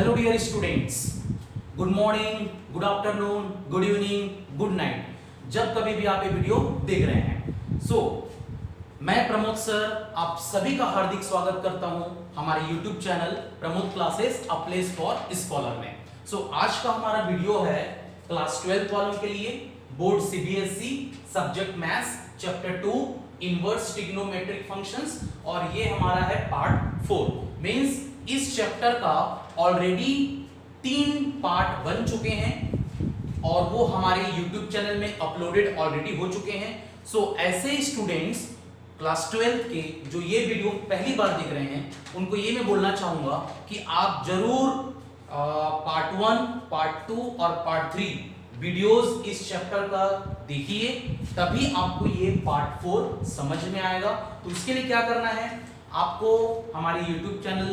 Hello dear students, good morning, good afternoon, good evening, good night, जब कभी भी आप ये वीडियो देख रहे हैं। मैं प्रमोद सर आप सभी का हार्दिक स्वागत करता हूं हमारे YouTube channel Pramod classes a place for scholar में। आज का हमारा वीडियो है क्लास 12 वालों के लिए, board CBSE, subject maths, chapter 2 inverse trigonometric functions, और ये हमारा है पार्ट 4। मींस इस चैप्टर का ऑलरेडी 3 पार्ट बन चुके हैं और वो हमारे YouTube चैनल में अपलोडेड ऑलरेडी हो चुके हैं। ऐसे स्टूडेंट्स क्लास 12 के जो ये वीडियो पहली बार देख रहे हैं, उनको ये मैं बोलना चाहूंगा कि आप जरूर पार्ट 1, पार्ट 2 और पार्ट 3 वीडियोस इस चैप्टर का देखिए, तभी आपको ये पार्ट 4 समझ में आएगा। तो इसके लिए क्या करना है, आपको हमारे YouTube चैनल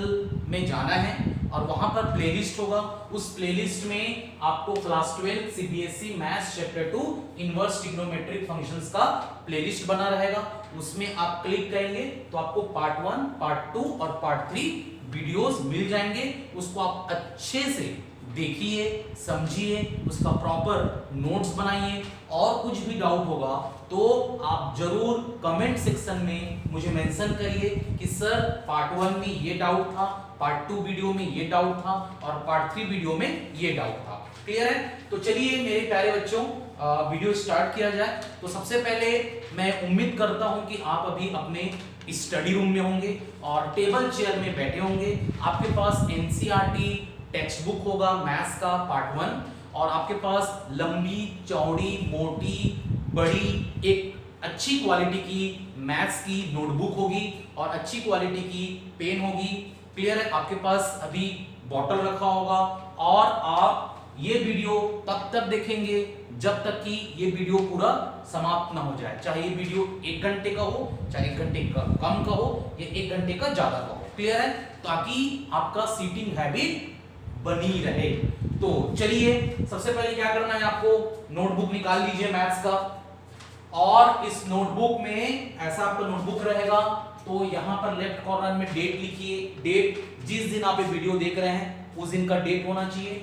में जाना है और वहां पर प्लेलिस्ट होगा। उस प्लेलिस्ट में आपको class 12 CBSE maths chapter 2 inverse trigonometric functions का प्लेलिस्ट बना रहेगा। उसमें आप क्लिक करेंगे तो आपको पार्ट 1, पार्ट 2 और पार्ट 3 वीडियोस मिल जाएंगे। उसको आप अच्छे से देखिए, समझिए, उसका प्रॉपर नोट्स बनाइए, और कुछ भी डाउट होगा तो आप जरूर कमेंट सेक्शन में मुझे मेंशन करिए कि सर पार्ट 1 में ये डाउट था, पार्ट 2 वीडियो में ये डाउट था और पार्ट 3 वीडियो में ये डाउट था। क्लियर है? तो चलिए मेरे प्यारे बच्चों, वीडियो स्टार्ट किया जाए। तो सबसे पहले मैं उम्मीद करता हूं कि आप अभी अपने स्टडी रूम में होंगे और टेबल चेयर में बैठे होंगे। आपके पास NCERT टेक्स्ट बुक होगा मैथ्स का पार्ट 1, और आपके पास लंबी चौड़ी मोटी बड़ी एक अच्छी क्वालिटी की मैथ्स की नोटबुक होगी और अच्छी क्वालिटी की पेन होगी। क्लियर है? आपके पास अभी बॉटल रखा होगा और आप ये वीडियो तब तक देखेंगे जब तक कि ये वीडियो पूरा समाप्त ना हो जाए, चाहे ये वीडियो 1 घंटे का हो, चाहे 1 घंटे का कम का हो या 1 घंटे का ज्यादा का हो। क्लियर है? ताकि आपका सीटिंग हैबिट बनी रहे। तो चलिए सबसे पहले क्या करना है, आपको नोटबुक निकाल लीजिए मैथ्स का, और इस नोटबुक में ऐसा आपका नोटबुक रहेगा तो यहां पर लेफ्ट कॉर्नर में डेट लिखिए। डेट जिस दिन आप ये वीडियो देख रहे हैं उस दिन का डेट होना चाहिए।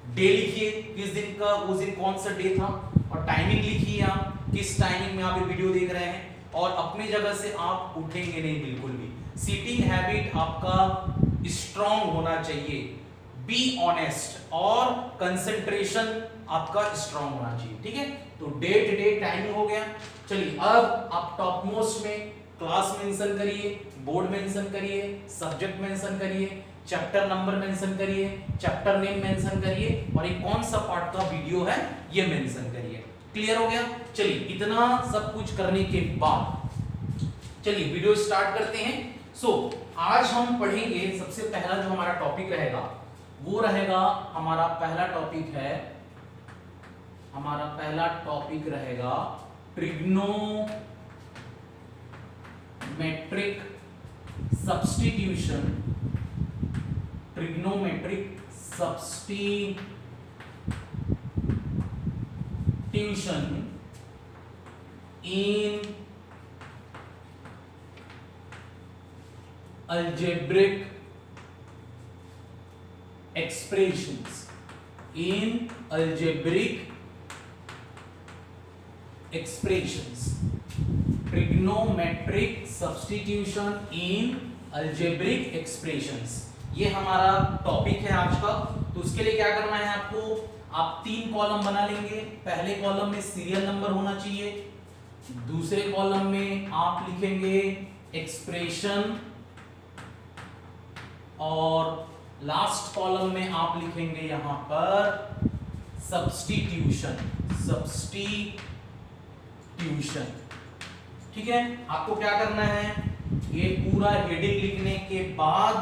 डे लिखिए किस दिन का, उस दिन कौन सा डे था, और टाइमिंग लिखिए आप किस टाइमिंग में आप ये वीडियो देख रहे हैं, और अपनी जगह से आप उठेंगे नहीं बिल्कुल भी। सीटिंग हैबिट आपका स्ट्रांग होना चाहिए, बी ऑनेस्ट, और कंसंट्रेशन आपका स्ट्रांग होना चाहिए। ठीक है? तो डेट डे टाइमिंग हो गया। चलिए अब आप टॉप मोस्ट में क्लास मेंशन करिए, बोर्ड मेंशन करिए, सब्जेक्ट मेंशन करिए, चैप्टर नंबर मेंशन करिए, चैप्टर नेम मेंशन करिए, और ये कौन सा पार्ट का वीडियो है ये मेंशन करिए। क्लियर हो गया? चलिए इतना सब कुछ करने के बाद चलिए वीडियो स्टार्ट करते हैं। आज हम पढ़ेंगे, सबसे पहला जो हमारा टॉपिक रहेगा वो रहेगा, हमारा पहला टॉपिक रहेगा ट्रिग्नोमेट्रिक सब्स्टिट्यूशन इन algebraic expressions, ट्रिग्नोमेट्रिक सब्स्टिट्यूशन इन अलजेब्रिक एक्सप्रेशंस, ये हमारा टॉपिक है आज का। तो उसके लिए क्या करना है आपको, आप 3 कॉलम बना लेंगे। पहले कॉलम में सीरियल नंबर होना चाहिए, दूसरे कॉलम में आप लिखेंगे एक्सप्रेशन, और लास्ट कॉलम में आप लिखेंगे यहां पर सब्स्टिट्यूशन। ठीक है? आपको क्या करना है, ये पूरा हेडिंग लिखने के बाद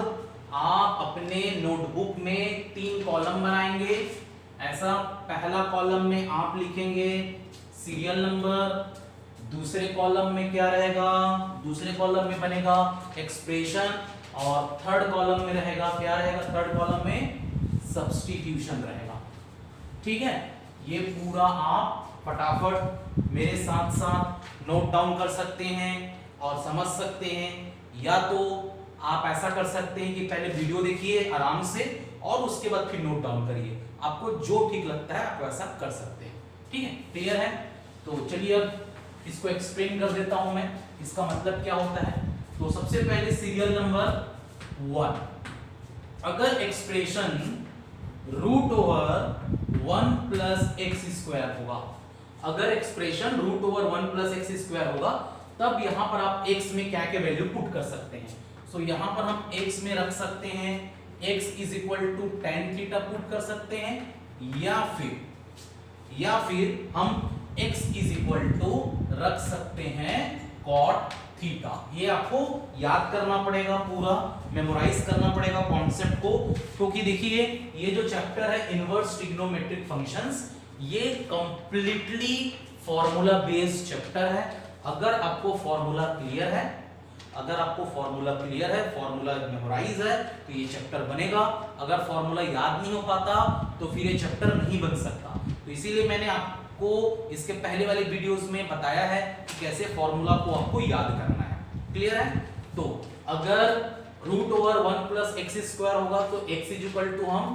आप अपने नोटबुक में 3 कॉलम बनाएंगे। ऐसा पहला कॉलम में आप लिखेंगे सीरियल नंबर, दूसरे कॉलम में क्या रहेगा, दूसरे कॉलम में बनेगा एक्सप्रेशन, और थर्ड कॉलम में रहेगा क्या रहेगा, थर्ड कॉलम में सब्स्टिट्यूशन रहेगा। ठीक है? ये पूरा आप फटाफट मेरे साथ साथ नोट डाउन कर सकते हैं और समझ सकते हैं, या तो आप ऐसा कर सकते हैं कि पहले वीडियो देखिए आराम से, और उसके बाद फिर नोट डाउन करिए, आपको जो ठीक लगता है आप वैसा कर सकते हैं। ठीक है, क्लियर है? तो चलिए अब इसको एक्सप्लेन कर देता हूं मैं, इसका मतलब क्या होता है। तो सबसे पहले सीरियल नंबर 1, अगर expression root over 1 plus x square होगा, अगर expression root over 1 plus x square होगा, तब यहां पर आप x में क्या के वैल्यू पुट कर सकते हैं। सो यहां पर हम x में रख सकते हैं x is equal to tan theta put कर सकते हैं, या फिर हम x इज इक्वल टू रख सकते हैं cot थीटा। ये आपको याद करना पड़ेगा, पूरा मेमोराइज करना पड़ेगा कॉन्सेप्ट को, क्योंकि देखिए ये जो चैप्टर है इनवर्स ट्रिग्नोमेट्रिक फंक्शंस, ये कंप्लीटली फॉर्मूला बेस्ड चैप्टर है। अगर आपको फॉर्मूला क्लियर है, फॉर्मूला मेमोराइज है, तो ये चैप्टर बनेगा। अगर फॉर्मूला याद नहीं हो पाता तो फिर ये चैप्टर नहीं बन सकता। तो इसीलिए मैंने आपको इसके पहले वाले वीडियोस में बताया है कि कैसे फॉर्मूला को आपको याद करना है। क्लियर है? तो अगर root over 1 plus x square होगा तो x इज इक्वल टू हम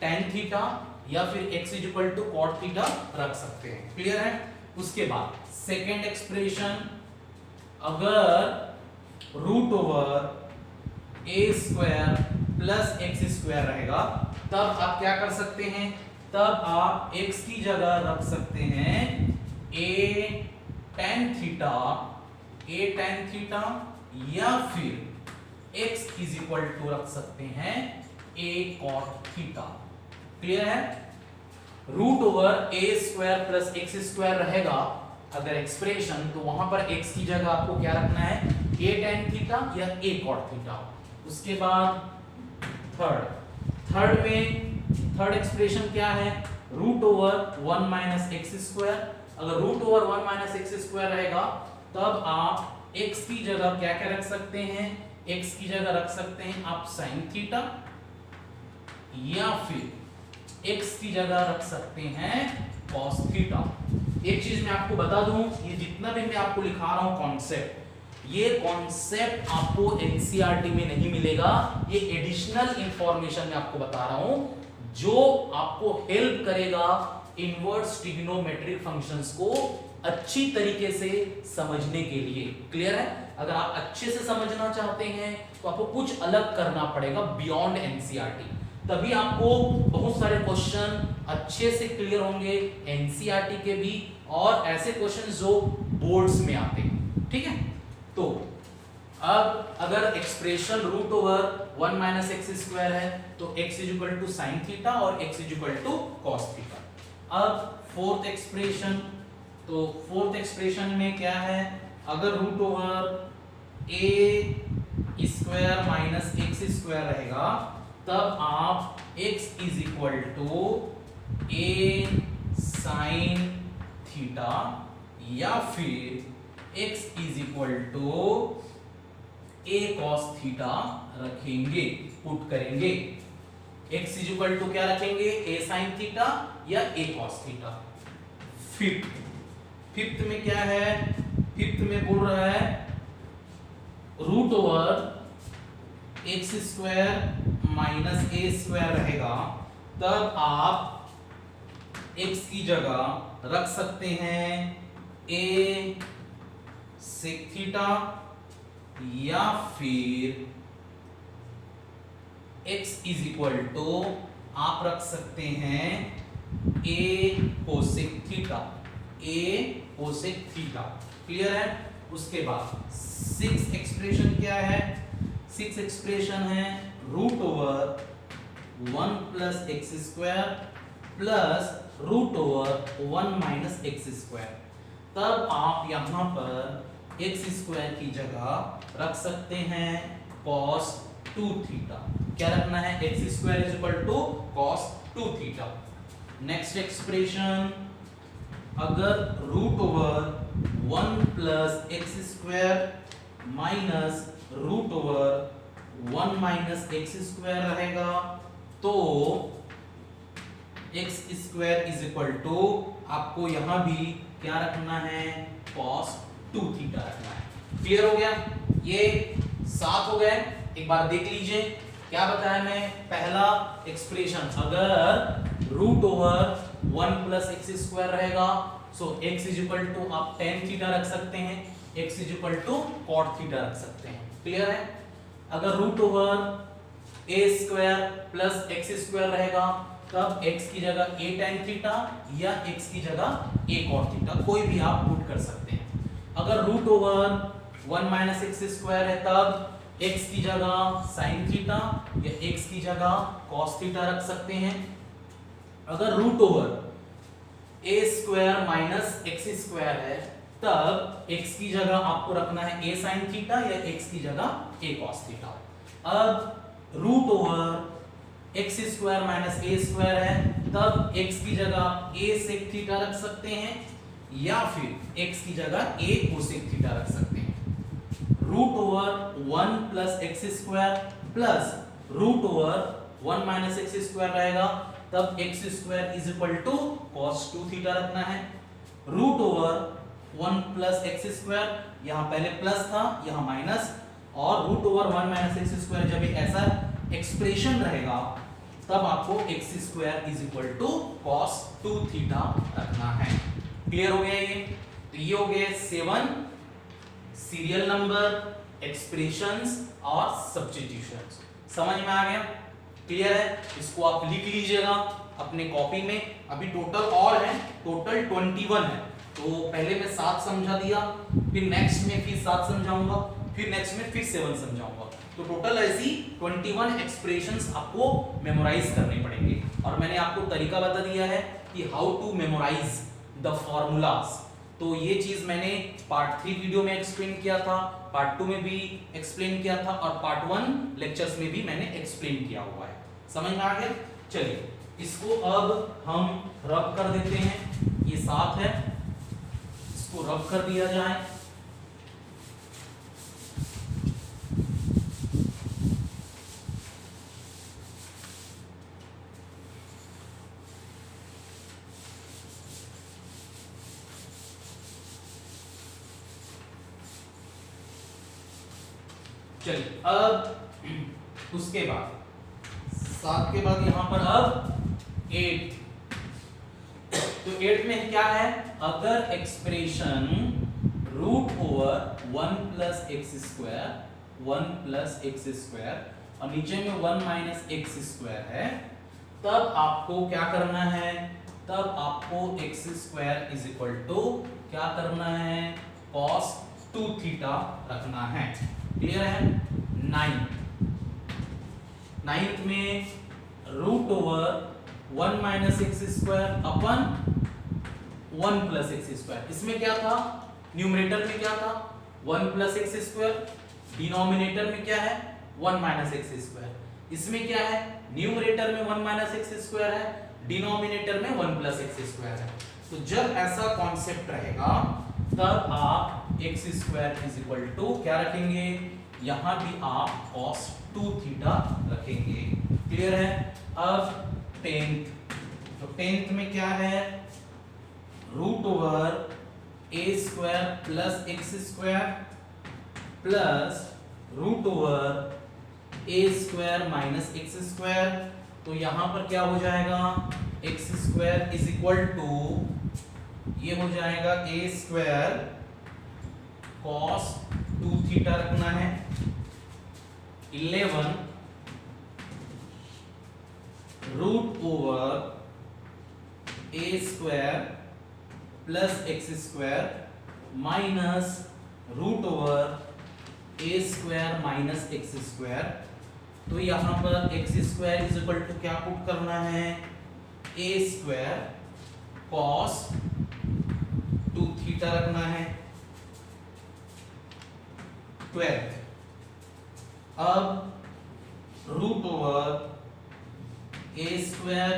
tan थीटा या फिर x is equal to cot theta रख सकते हैं। क्लियर है? उसके बाद सेकेंड एक्सप्रेशन, अगर root over a square plus x square रहेगा, तब आप क्या कर सकते हैं, तब आप x की जगह रख सकते हैं a tan थीटा या फिर x इज इक्वल टू रख सकते हैं a cot थीटा। क्लियर है? Root over a square plus x square रहेगा अगर एक्सप्रेशन, तो वहां पर x की जगह आपको क्या रखना है, a tan थीटा या a cot थीटा। उसके बाद थर्ड एक्सप्रेशन क्या है, root over 1 minus x square. अगर root over 1 minus x square रहेगा, तब आप x की जगह क्या क्या रख सकते हैं, x की जगह रख सकते हैं आप sin थीटा, या फिर x की जगह रख सकते हैं cos थीटा। एक चीज मैं आपको बता दूं, ये जितना भी मैं आपको लिखा रहा हूं कॉन्सेप्ट, ये कॉन्सेप्ट आपको एनसीईआरटी में नहीं मिलेगा, ये एडिशनल इंफॉर्मेशन मैं आपको बता रहा हूं जो आपको हेल्प करेगा इनवर्स ट्रिग्नोमेट्रिक फंक्शंस को अच्छी तरीके से समझने के लिए। क्लियर है? अगर आप अच्छे से समझना चाहते हैं तो आपको कुछ अलग करना पड़ेगा बियॉन्ड एनसीईआरटी, तभी आपको बहुत सारे क्वेश्चन अच्छे से क्लियर होंगे एनसीईआरटी के भी, और ऐसे क्वेश्चन जो बोर्ड्स में आते हैं। ठीक है? तो अब अगर expression root over 1 minus x square है तो x is equal to sine theta और x is equal to cos theta. अब फोर्थ एक्सप्रेशन, तो फोर्थ एक्सप्रेशन में क्या है, अगर root over a square minus x square रहेगा, तब आप x is equal to a sine theta या फिर x is equal to a cos theta रखेंगे, पुट करेंगे। x इज इक्वल टू क्या रखेंगे, a sin थीटा या a cos थीटा। फिफ्थ में क्या है, फिफ्थ में बोल रहा है root over x square minus a square रहेगा, तब आप x की जगह रख सकते हैं a sec थीटा या फिर x इज इक्वल टू आप रख सकते हैं a cosec theta, a cosec theta. Clear है? उसके बाद सिक्स एक्सप्रेशन क्या है, सिक्स एक्सप्रेशन है root over 1 plus x square plus root over 1 minus x square. तब आप यहां पर एक्स स्क्वायर की जगह रख सकते हैं cos 2 थीटा। क्या रखना है, x square is equal to cos 2 theta. Next expression, अगर root over 1 plus x square minus root over 1 minus x square रहेगा, तो x square is equal to आपको यहां भी क्या रखना है, cos 2 थीटा रखना है। क्लियर हो गया? ये 7 हो गए। एक बार देख लीजिए क्या बताया मैं, पहला एक्सप्रेशन अगर root over 1 plus x square रहेगा, सो x इज इक्वल टू आप tan थीटा रख सकते हैं, x is equal to cot theta रख सकते हैं। क्लियर है? अगर root over a square plus x square रहेगा तब x की जगह a tan थीटा या x की जगह a cot थीटा, कोई भी आप पुट कर सकते हैं। अगर root over 1 minus x square है तब x की जगह sin थीटा या x की जगह cos थीटा रख सकते हैं। अगर root over a square minus x square है तब x की जगह आपको रखना है a sin थीटा या x की जगह a cos थीटा। अब root over x square minus a square है तब x की जगह a sec थीटा रख सकते हैं या फिर x की जगह a cosec थीटा रख सकते हैं। Root over 1 plus x square plus root over 1 minus x square रहेगा तब x square is equal to cos 2 theta रखना है। Root over 1 plus x square, यहाँ पहले प्लस था यहाँ माइनस, और root over 1 minus x square जब ऐसा एक्सप्रेशन रहेगा तब आपको x square is equal to cos 2 theta रखना है। क्लियर हो गया ये? तो ये हो गए 7 सीरियल नंबर, एक्सप्रेशंस और सब्स्टिट्यूशंस। समझ में आ गया? क्लियर है? इसको आप लिख लीजिएगा अपने कॉपी में। अभी टोटल और है, टोटल 21 है। तो पहले मैं 7 समझा दिया, फिर नेक्स्ट में फिर 7 समझाऊंगा, फिर नेक्स्ट में फिर 7 समझाऊंगा। तो टोटल ऐसी 21 एक्सप्रेशंस आपको मेमोराइज करने पड़ेंगे। और मैंने आपको तरीका बता दिया है कि how to memorise the formulas. तो ये चीज मैंने पार्ट 3 वीडियो में एक्सप्लेन किया था, पार्ट 2 में भी एक्सप्लेन किया था और पार्ट 1 लेक्चर्स में भी मैंने एक्सप्लेन किया हुआ है। समझ में आ गया? चलिए इसको अब हम रब कर देते हैं। ये 7 है, इसको रब कर दिया जाए। चलिए अब उसके बाद 7 के बाद यहां पर अब 8। तो 8 में क्या है, अगर expression root over 1 plus x square 1 plus x square और नीचे में 1 माइनस एक्स स्क्वायर है तब आपको क्या करना है, तब आपको x square is equal to क्या करना है, cos 2 थीटा रखना है। क्लियर है? 9th में root over 1 minus x square upon 1 plus x square. इसमें क्या था, न्यूमरेटर में क्या था 1 प्लस एक्स स्क्वायर, डिनोमिनेटर में क्या है 1 माइनस एक्स स्क्वायर। इसमें क्या है, न्यूमरेटर में 1 माइनस एक्स स्क्वायर है, डिनोमिनेटर में 1 प्लस एक्स स्क्वायर है। तो जब ऐसा कॉन्सेप्ट रहेगा तब आप x square is equal to क्या रखेंगे, यहां भी आप cos 2 थीटा रखेंगे। क्लियर है? अब 10th, तो 10th में क्या है, root over a square plus x square plus root over a square minus x square. तो यहां पर क्या हो जाएगा, x square is equal to ये हो जाएगा a स्क्वायर cos 2 थीटा रखना है। 11 root over a square plus x square minus root over a square minus x square. तो यहां पर x square is equal to क्या पुट करना है, a स्क्वायर cos 2 थीटा रखना है। 12th, अब root over a square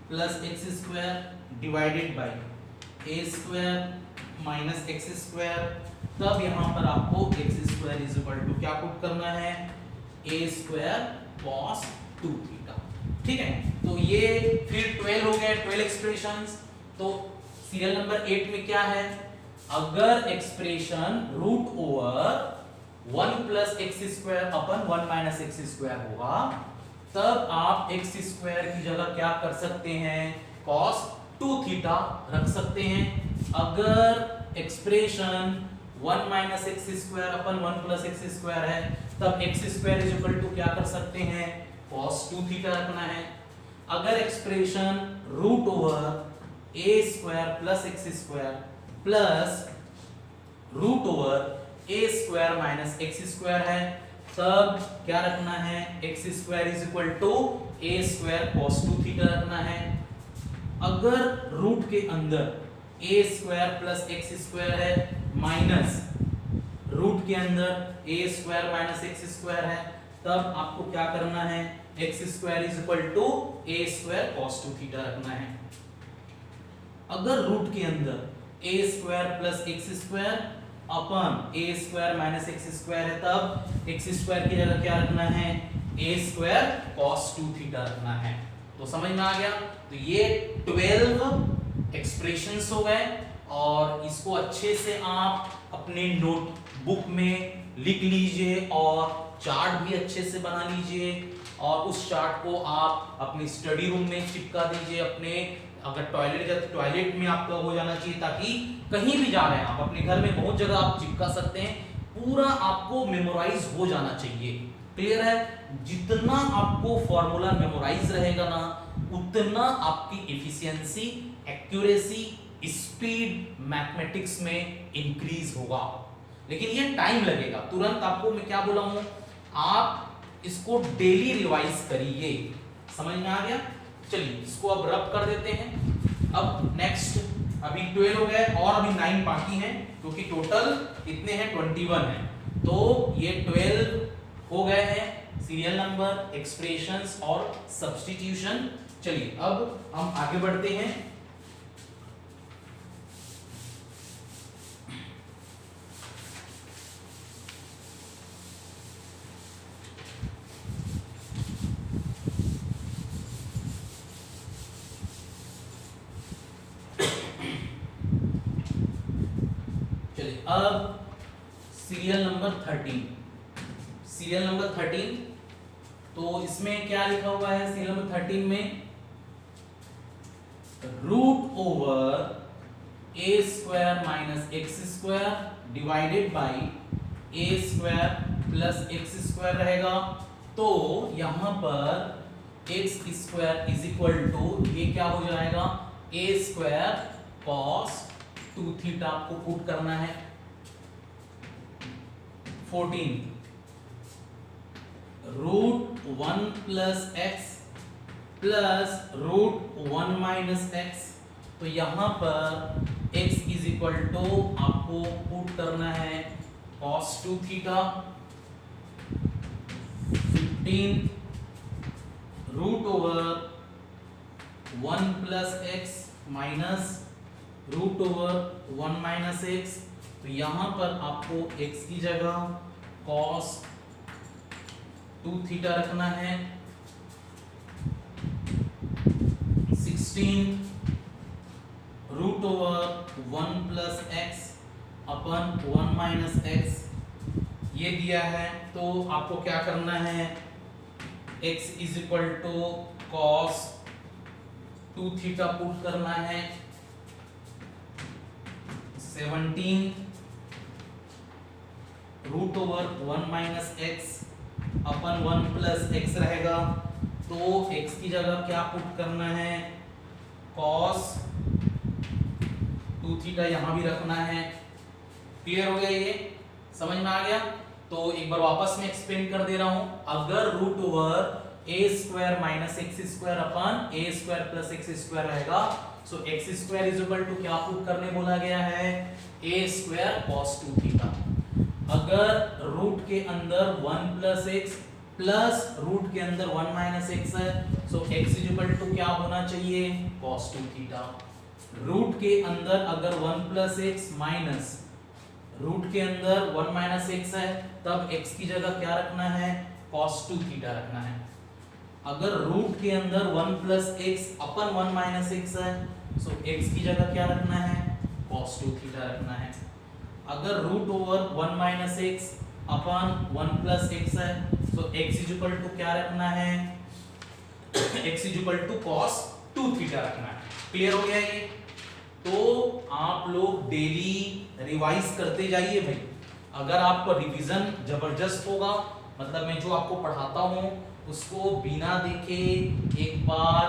plus x square divided by a square minus x square. तब यहां पर आपको x square is equal to क्या पुट करना है, a स्क्वायर cos 2 थीटा। ठीक है? तो ये फिर 12 हो गए, 12 एक्सप्रेशंस। तो सीरियल नंबर 8 में क्या है, अगर expression root over 1 plus x square upon 1 minus x square होगा, तब आप एक्स स्क्वायर की जगह क्या कर सकते हैं, cos 2 थीटा रख सकते हैं। अगर expression 1 minus x square upon 1 plus x square है, तब x square is equal to क्या कर सकते हैं, cos 2 थीटा रखना है। अगर expression root over a square plus x square plus root over a square minus x square है, तब क्या रखना है, x square is equal to a square cos 2 theta रखना है। अगर रूट के अंदर a square plus x square है माइनस रूट के अंदर a square minus x square है, तब आपको क्या करना है, x square is equal to a square cos 2 theta रखना है। अगर रूट के अंदर a square plus x square upon a square minus x square है, तब एक्स स्क्वायर की जगह क्या रखना है, ए स्क्वायर cos 2 थीटा रखना है। तो समझ में आ गया। तो ये 12 एक्सप्रेशंस हो गए, और इसको अच्छे से आप अपने नोटबुक में लिख लीजिए और चार्ट भी अच्छे से बना लीजिए, और उस चार्ट को आप अपने स्टडी रूम में चिपका दीजिए। अपने अगर टॉयलेट में आपका हो जाना चाहिए, ताकि कहीं भी जा रहे हैं आप, अपने घर में बहुत जगह आप चिपका सकते हैं, पूरा आपको मेमोराइज हो जाना चाहिए। क्लियर है। जितना आपको फॉर्मूला मेमोराइज रहेगा ना, उतना आपकी एफिशिएंसी, एक्यूरेसी, स्पीड मैथमेटिक्स में इंक्रीज होगा। लेकिन ये टाइम लगेगा, तुरंत आपको मैं क्या बोला हूं, आप इसको डेली रिवाइज करिए। समझ में आ गया। चलिए इसको अब रब कर देते हैं। अब नेक्स्ट, अभी 12 हो गए और अभी 9 बाकी हैं, क्योंकि टोटल कितने हैं, 21 हैं। तो ये 12 हो गए हैं, सीरियल नंबर, एक्सप्रेशंस और सब्स्टिट्यूशन। चलिए अब हम आगे बढ़ते हैं। अब सीरियल नंबर 13, तो इसमें क्या लिखा हुआ है, सीरियल नंबर 13 में root over a square minus x square divided by a square plus x square रहेगा। तो यहां पर x square is equal to, ये क्या हो जाएगा, ए स्क्वायर cos 2 थीटा आपको पुट करना है। 14 root 1 plus x plus root 1 minus x. तो यहां पर x इज इक्वल टू आपको पुट करना है cos 2 theta. 15 root over 1 plus x minus root over 1 minus x. तो यहां पर आपको x की जगह cos 2 थीटा रखना है। 16 root over 1 plus x upon 1 minus x, ये दिया है। तो आपको क्या करना है, x is equal to cos 2 theta put करना है। 17 root over 1 minus x upon 1 plus x रहेगा। तो x की जगह क्या पुट करना है, cos 2 थीटा यहां भी रखना है। क्लियर हो गया, ये समझ में आ गया। तो एक बार वापस में एक्सप्लेन कर दे रहा हूं। अगर root over a square minus x square upon a square plus x square रहेगा, so x square is equal to क्या पुट करने बोला गया है, ए स्क्वायर cos 2 थीटा। अगर रूट के अंदर 1 प्लस एक्स प्लस रूट के अंदर 1 माइनस एक्स है, सो एक्स इज इक्वल टू क्या होना चाहिए, cos 2 थीटा। रूट के अंदर अगर 1 प्लस एक्स माइनस रूट के अंदर 1 माइनस एक्स है, तब x की जगह क्या रखना है, cos 2 थीटा रखना है। अगर रूट के अंदर 1 plus x upon 1 minus x है, सो x की जगह क्या रखना है, cos 2 थीटा रखना है। अगर root over 1 minus x upon 1 plus x है, तो x इज इक्वल टू क्या रखना है, x is equal to cos 2 theta रखना है। क्लियर हो गया ये? तो आप लोग डेली रिवाइज करते जाइए भाई। अगर आपको रिवीजन जबरदस्त होगा, मतलब मैं जो आपको पढ़ाता हूं उसको बिना देखे एक बार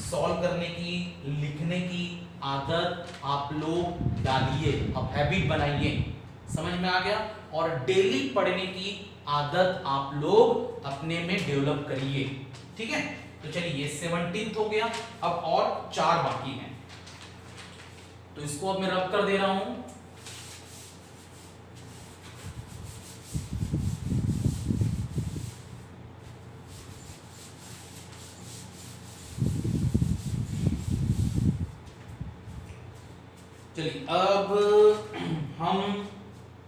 सॉल्व करने की, लिखने की आदत आप लोग डालिए, आप हैबिट बनाइए। समझ में आ गया? और डेली पढ़ने की आदत आप लोग अपने में डेवलप करिए। ठीक है, तो चलिए ये 17th हो गया। अब और 4 बाकी हैं, तो इसको अब मैं रब कर दे रहा हूं। चलिए अब हम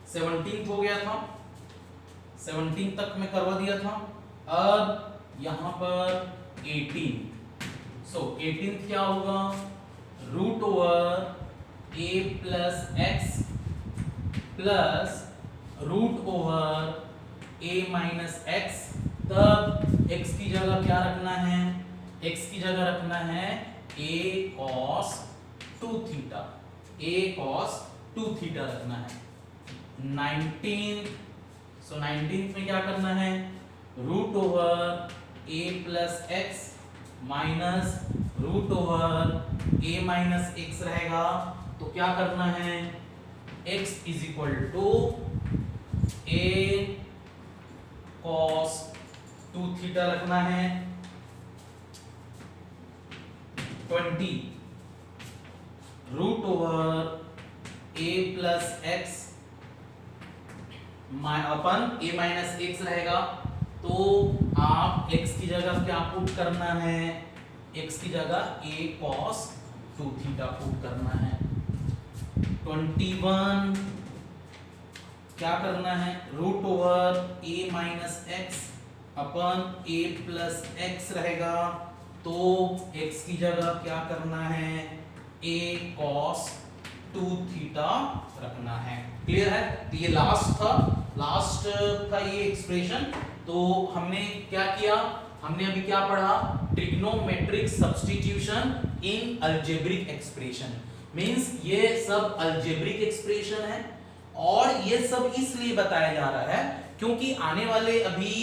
17th हो गया था, 17 तक मैं करवा दिया था। अब यहां पर 18, सो 18th क्या होगा, root over a plus x plus root over a minus x. तब x की जगह क्या रखना है, x की जगह रखना है a cos 2 theta, a cos 2 theta रखना है। 19, सो 19th में क्या करना है, root over a plus x minus root over a minus x रहेगा। तो क्या करना है, x is equal to a cos 2 theta रखना है। 20 root over a plus x upon a minus x रहेगा। तो आप x की जगह क्या पुट करना है, x की जगह a cos 2 थीटा पुट करना है। 21 क्या करना है, root over a minus x upon a plus x रहेगा। तो x की जगह क्या करना है, a cos 2 थीटा रखना है। क्लियर है? तो ये लास्ट था ये एक्सप्रेशन। तो हमने क्या किया, हमने अभी क्या पढ़ा, ट्रिग्नोमेट्रिक सब्स्टिट्यूशन इन अलजेब्रिक एक्सप्रेशन। मींस ये सब अलजेब्रिक एक्सप्रेशन है, और ये सब इसलिए बताया जा रहा है क्योंकि आने वाले अभी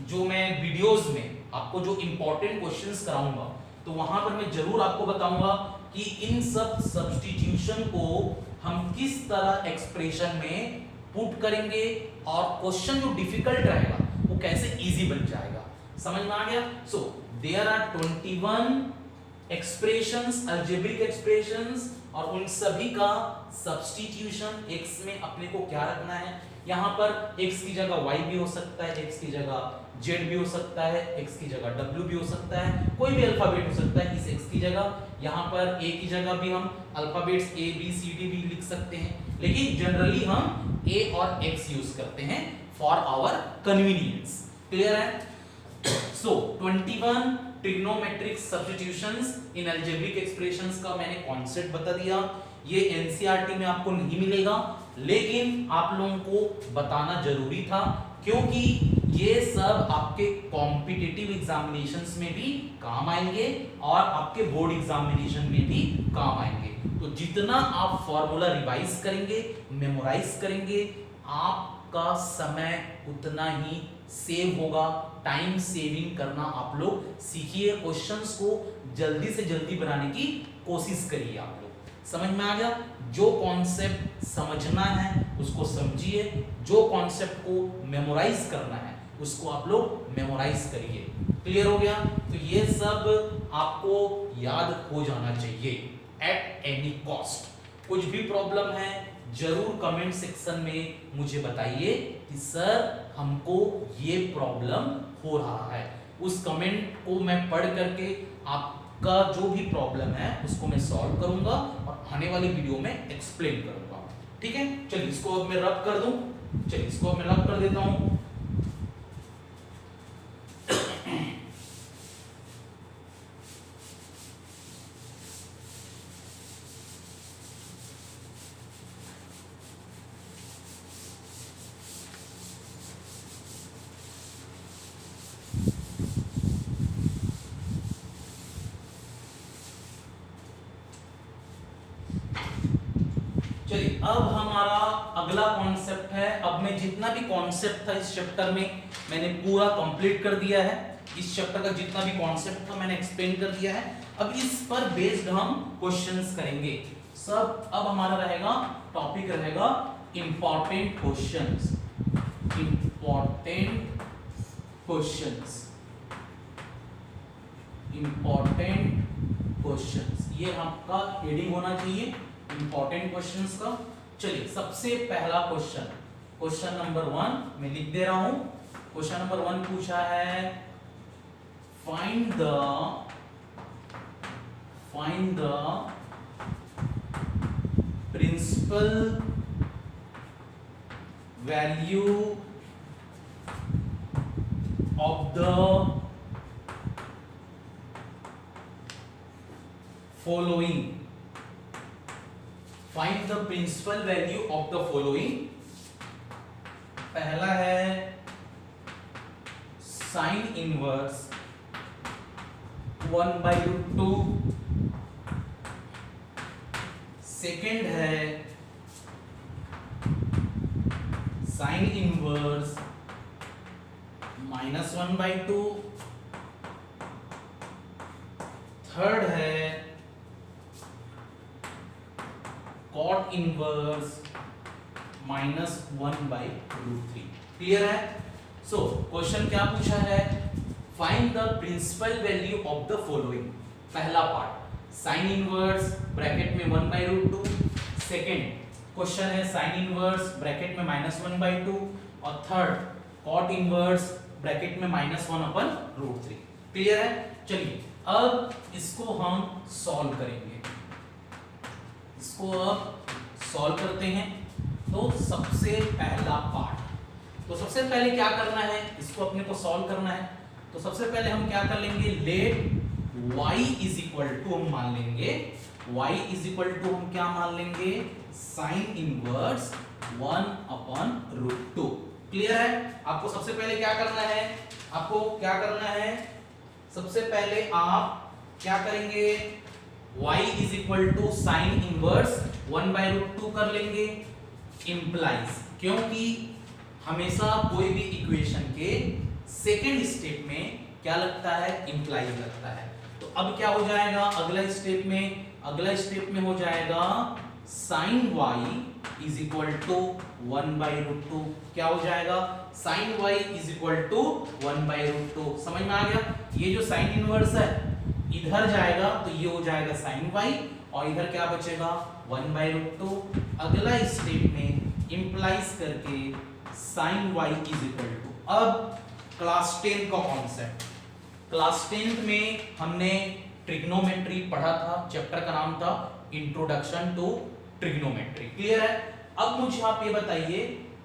जो मैं वीडियोस में आपको जो इंपॉर्टेंट क्वेश्चंस कराऊंगा, तो वहां पर मैं जरूर आपको बताऊंगा कि इन सब सब्स्टिट्यूशन को हम किस तरह एक्सप्रेशन में पुट करेंगे, और क्वेश्चन जो डिफिकल्ट रहेगा वो कैसे इजी बन जाएगा। समझ में आ गया? So there are 21 expressions, algebraic expressions, और उन सभी का सब्स्टिट्यूशन x में अपने को क्या रखना है। यहां पर x की जगह y भी हो सकता है, x की जगह z भी हो सकता है, x की जगह w भी हो सकता है, कोई भी अल्फाबेट हो सकता है इस x की जगह। यहां पर a की जगह भी हम alphabets a b c d भी लिख सकते हैं, लेकिन जनरली हम a और x यूज करते हैं फॉर आवर कन्वीनियंस। क्लियर है? So 21 trigonometric substitutions in algebraic expressions का मैंने कॉन्सेप्ट बता दिया। ये एनसीईआरटी में आपको नहीं मिलेगा, लेकिन आप लोगों को बताना जरूरी था क्योंकि ये सब आपके कॉम्पिटिटिव एग्जामिनेशंस में भी काम आएंगे और आपके बोर्ड एग्जामिनेशन में भी काम आएंगे। तो जितना आप फॉर्मूला रिवाइज करेंगे, मेमोराइज करेंगे, आपका समय उतना ही सेव होगा। टाइम सेविंग करना आप लोग सीखिए, क्वेश्चंस को जल्दी से जल्दी बनाने की कोशिश करिए। आप लोग समझ में आ गया? जो कॉन्सेप्ट समझना है उसको समझिए, जो कॉन्सेप्ट को मेमोराइज करना है उसको आप लोग मेमोराइज करिए। क्लियर हो गया? तो ये सब आपको याद हो जाना चाहिए एट एनी कॉस्ट। कुछ भी प्रॉब्लम है जरूर कमेंट सेक्शन में मुझे बताइए कि सर हमको ये प्रॉब्लम हो रहा है। उस कमेंट को मैं पढ़ करके आपका जो भी प्रॉब्लम है उसको मैं सॉल्व करूंगा और आने वाली वीडियो में एक्सप्लेन करूंगा। ठीक है, चलिए इसको अब मैं रब कर दूं। चलिए इसको अब मैं रब कर देता हूं। चलिए अब हमारा अगला कॉन्सेप्ट है। अब मैं जितना भी कॉन्सेप्ट था इस चैप्टर में मैंने पूरा कंप्लीट कर दिया है। इस चैप्टर का जितना भी कॉन्सेप्ट था मैंने एक्सप्लेन कर दिया है। अब इस पर बेस्ड हम क्वेश्चंस करेंगे सब। अब हमारा रहेगा टॉपिक रहेगा important questions. Important questions, important questions, ये आपका हेडिंग होना चाहिए इंपॉर्टेंट क्वेश्चंस का। चलिए सबसे पहला क्वेश्चन, क्वेश्चन नंबर 1 मैं लिख दे रहा हूं। क्वेश्चन नंबर 1 पूछा है find the principal value of the following. Find the principal value of the following. पहला है sin inverse 1/√2। सेकेंड है sin inverse -1/2। थर्ड है cot inverse -1/√3। क्लियर है? सो क्वेश्चन क्या पूछा है, find the principal value of the following. पहला part sine inverse bracket में 1/√2। सेकेंड क्वेश्चन है साइन इनवर्स ब्रैकेट में -1/2 और थर्ड cot इनवर्स ब्रैकेट में -1/√3। क्लियर है? चलिए अब इसको हम सॉल्व करेंगे। इसको अब सॉल्व करते हैं। तो सबसे पहला पार्ट, तो सबसे पहले क्या करना है, इसको अपने को सॉल्व करना है। तो सबसे पहले हम क्या कर लेंगे, let y is equal to हम मान लेंगे, y इज इक्वल टू हम क्या मान लेंगे, साइन इनवर्स 1/√2। क्लियर है? आपको सबसे पहले क्या करना है, आपको क्या करना है, सबसे पहले आप क्या करेंगे, y is equal to sine inverse 1/√2 कर लेंगे। इंप्लाइज, क्योंकि हमेशा कोई भी इक्वेशन के सेकेंड स्टेप में क्या लगता है, इंप्लाइज लगता है। तो अब क्या हो जाएगा अगला स्टेप में हो जाएगा sine y is equal to 1/√2। क्या हो जाएगा, sine y is equal to 1/√2। समझ में आ गया? ये जो साइन इनवर्स है इधर जाएगा तो ये हो जाएगा साइन y और इधर क्या बचेगा 1/√2। अगला स्टेप में इंप्लाइज करके sine y is equal to, अब क्लास 10 का कॉन्सेप्ट, क्लास 10 में हमने ट्रिग्नोमेट्री पढ़ा था, चैप्टर का नाम था इंट्रोडक्शन टू ट्रिग्नोमेट्री। क्लियर है? अब मुझे आप ये बताइए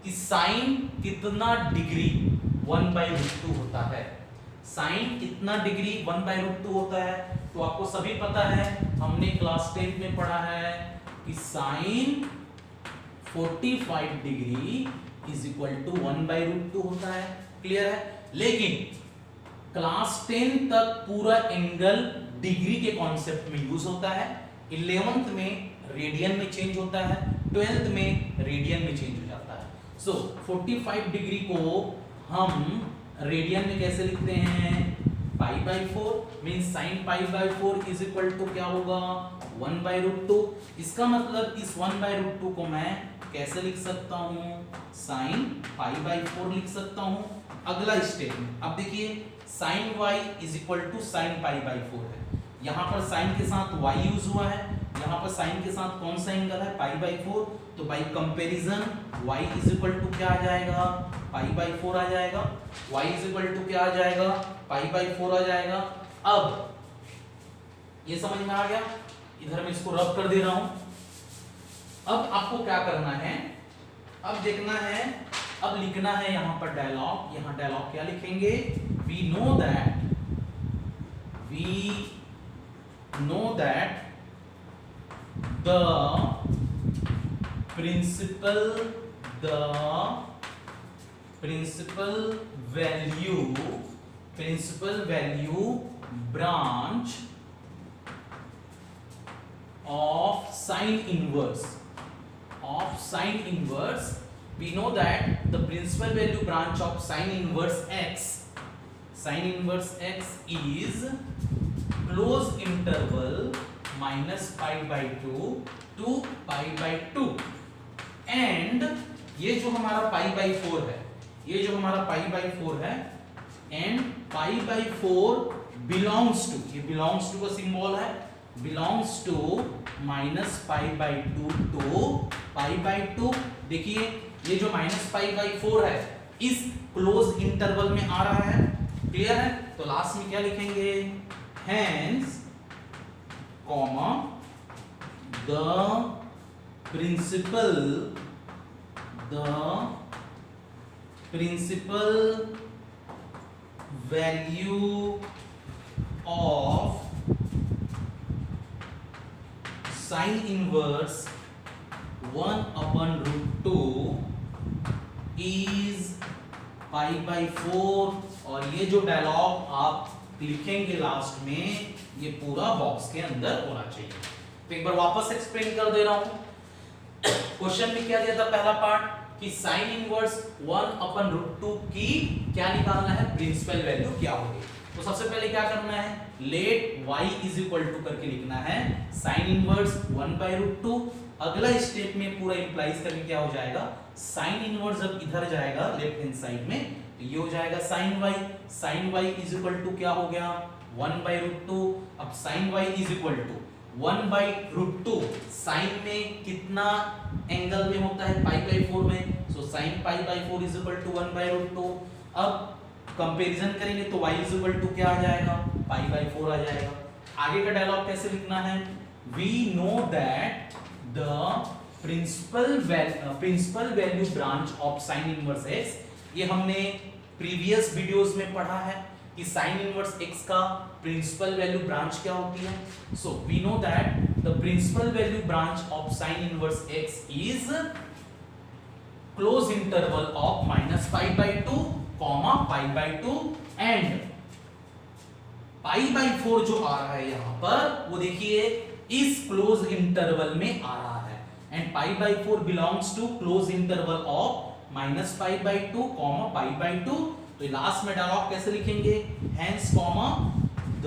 कि साइन कितना डिग्री 1/√2 होता है, साइन कितना डिग्री 1/√2 होता है। तो आपको सभी पता है, हमने क्लास 10 में पढ़ा है कि sine 45 degree is equal to 1/√2 होता है। क्लियर है? लेकिन क्लास 10 तक पूरा एंगल डिग्री के कॉन्सेप्ट में यूज होता है, 11th में रेडियन में चेंज होता है, 12th में रेडियन में चेंज हो जाता है। सो 45 डिग्री को हम रेडियन में कैसे लिखते हैं, π/4 means sin π/4 is equal to क्या होगा 1/√2। इसका मतलब इस 1/√2 को मैं कैसे लिख सकता हूं, sin π/4 लिख सकता हूं। अगला स्टेप में अब देखिए sin y is equal to sin π/4 है, यहां पर sin के साथ y यूज हुआ है, यहां पर sin के साथ कौन सा एंगल है π/4, तो by comparison y is equal to क्या आ जाएगा π/4 आ जाएगा, y इज इक्वल टू क्या आ जाएगा π/4 आ जाएगा। अब ये समझ में आ गया, इधर मैं इसको रब कर दे रहा हूं। अब आपको क्या करना है, अब देखना है, अब लिखना है यहां पर डायलॉग, यहां डायलॉग क्या लिखेंगे, we know that the principal value branch of sine inverse of sine inverse, we know that the principal value branch of sine inverse x is close interval minus pi by 2 to pi by 2, and ये जो हमारा pi by 4 है, and pi by 4 belongs to, ये belongs to का symbol है, belongs to minus pi by 2 to pi by 2। देखिए ये जो minus pi by 4 है इस क्लोज इंटरवल में आ रहा है, क्लियर है। तो लास्ट में क्या लिखेंगे, hence comma the principal value of sine inverse 1 upon root 2 is pi by 4, और ये जो डायलॉग आप लिखेंगे लास्ट में ये पूरा बॉक्स के अंदर होना चाहिए। तो एक बार वापस एक्सप्लेन कर दे रहा हूं। क्वेश्चन में क्या दिया था, पहला पार्ट कि साइन इनवर्स 1 अपन रूट 2 की क्या निकालना है, प्रिंसिपल वैल्यू क्या होगी। तो सबसे पहले क्या करना है, let y is equal to करके लिखना है साइन इनवर्स 1 बाय रूट 2। अगला स्टेप में पूरा इंप्लाइज करके क्या हो जाएगा, साइन इनवर्स जब इधर जाएगा लेफ्ट हैंड साइड में तो ये हो जाएगा sine y is equal to क्या हो गया 1 बाय रूट 2। अब sine y is equal to 1 by root 2, sine में कितना एंगल में होता है, पाई बाय 4 में, so sine pi by 4 is equal to 1 by root 2। अब कंपैरिजन करेंगे तो y इज इक्वल टू क्या आ जाएगा, पाई बाय 4 आ जाएगा। आगे का डायलॉग कैसे लिखना है, we know that the principal value branch of sine inverse x, ये हमने प्रीवियस वीडियोस में पढ़ा है कि साइन इनवर्स x का प्रिंसिपल वैल्यू ब्रांच क्या होती है। So we know that the principal value branch of sine inverse x is close interval of minus pi by 2 comma pi by 2 and pi by 4 जो आ रहा है यहां पर वो देखिए इस क्लोज इंटरवल में आ रहा है, and pi by 4 belongs to close interval of minus pi by 2 comma pi by 2। तो लास्ट में डायलॉग कैसे लिखेंगे, hence comma the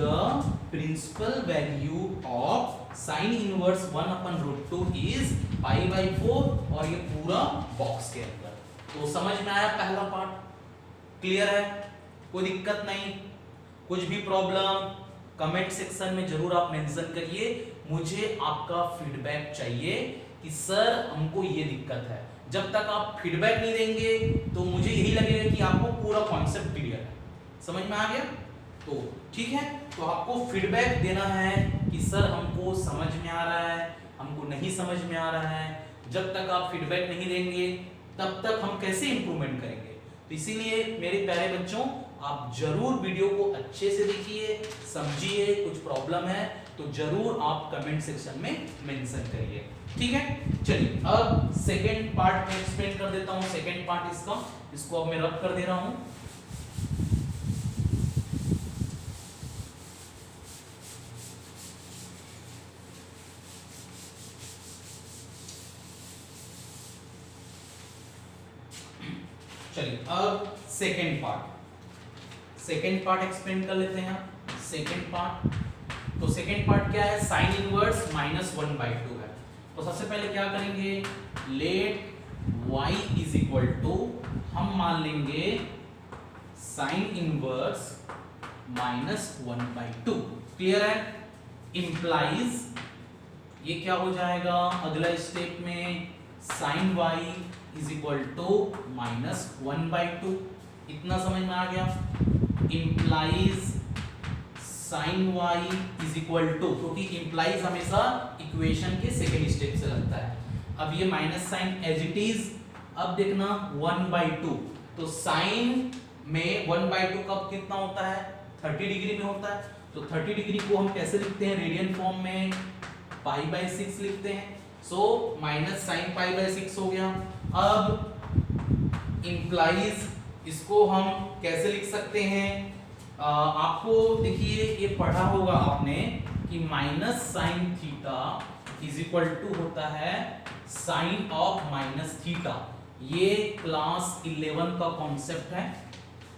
principal value of sine inverse 1 upon root 2 is pi by 4, और ये पूरा बॉक्स के अंदर। तो समझ में आया पहला पार्ट, क्लियर है, कोई दिक्कत नहीं, कुछ भी प्रॉब्लम कमेंट सेक्शन में जरूर आप मेंशन करिए। मुझे आपका फीडबैक चाहिए कि सर हमको ये दिक्कत है। जब तक आप फीडबैक नहीं देंगे तो मुझे यही लगेगा कि आपको पूरा कॉन्सेप्ट क्लियर है, समझ में आ गया। तो ठीक है, तो आपको फीडबैक देना है कि सर हमको समझ में आ रहा है, हमको नहीं समझ में आ रहा है। जब तक आप फीडबैक नहीं देंगे तब तक हम कैसे इंप्रूवमेंट करेंगे। तो इसीलिए मेरे प्यारे बच्चों, आप जरूर वीडियो को अच्छे से देखिए, समझिए, कुछ प्रॉब्लम है तो जरूर आप कमेंट सेक्शन में मेंशन करिए, ठीक है। चलिए अब सेकेंड पार्ट में एक्सप्लेन कर देता हूं। सेकेंड पार्ट इसको अब मैं रब कर दे रहा हूं। चलिए अब सेकेंड पार्ट एक्सप्लेन कर लेते हैं। सेकेंड पार्ट क्या है, साइन इनवर्स -1/2 है। तो सबसे पहले क्या करेंगे, let y is equal to, हम मान लेंगे साइन इनवर्स -1/2, क्लियर है। इंप्लाइज ये क्या हो जाएगा अगला स्टेप में, sine y is equal to -1/2, इतना समझ में आ गया। Implies sine y is equal to, क्योंकि इंप्लाइज हमेशा इक्वेशन के सेकेंड स्टेप से लगता है। अब ये minus sine as it is, अब देखना 1/2, तो साइन में 1/2 कब कितना होता है, 30 डिग्री में होता है। तो 30 डिग्री को हम कैसे लिखते हैं, रेडियन फॉर्म में π/6 लिखते हैं। सो माइनस साइन π/6 हो गया। अब इंप्लाइज इसको हम कैसे लिख सकते हैं, आपको देखिए ये पढ़ा होगा आपने कि minus sine theta is equal to होता है साइन ऑफ माइनस थीटा। ये क्लास 11 का कॉन्सेप्ट है।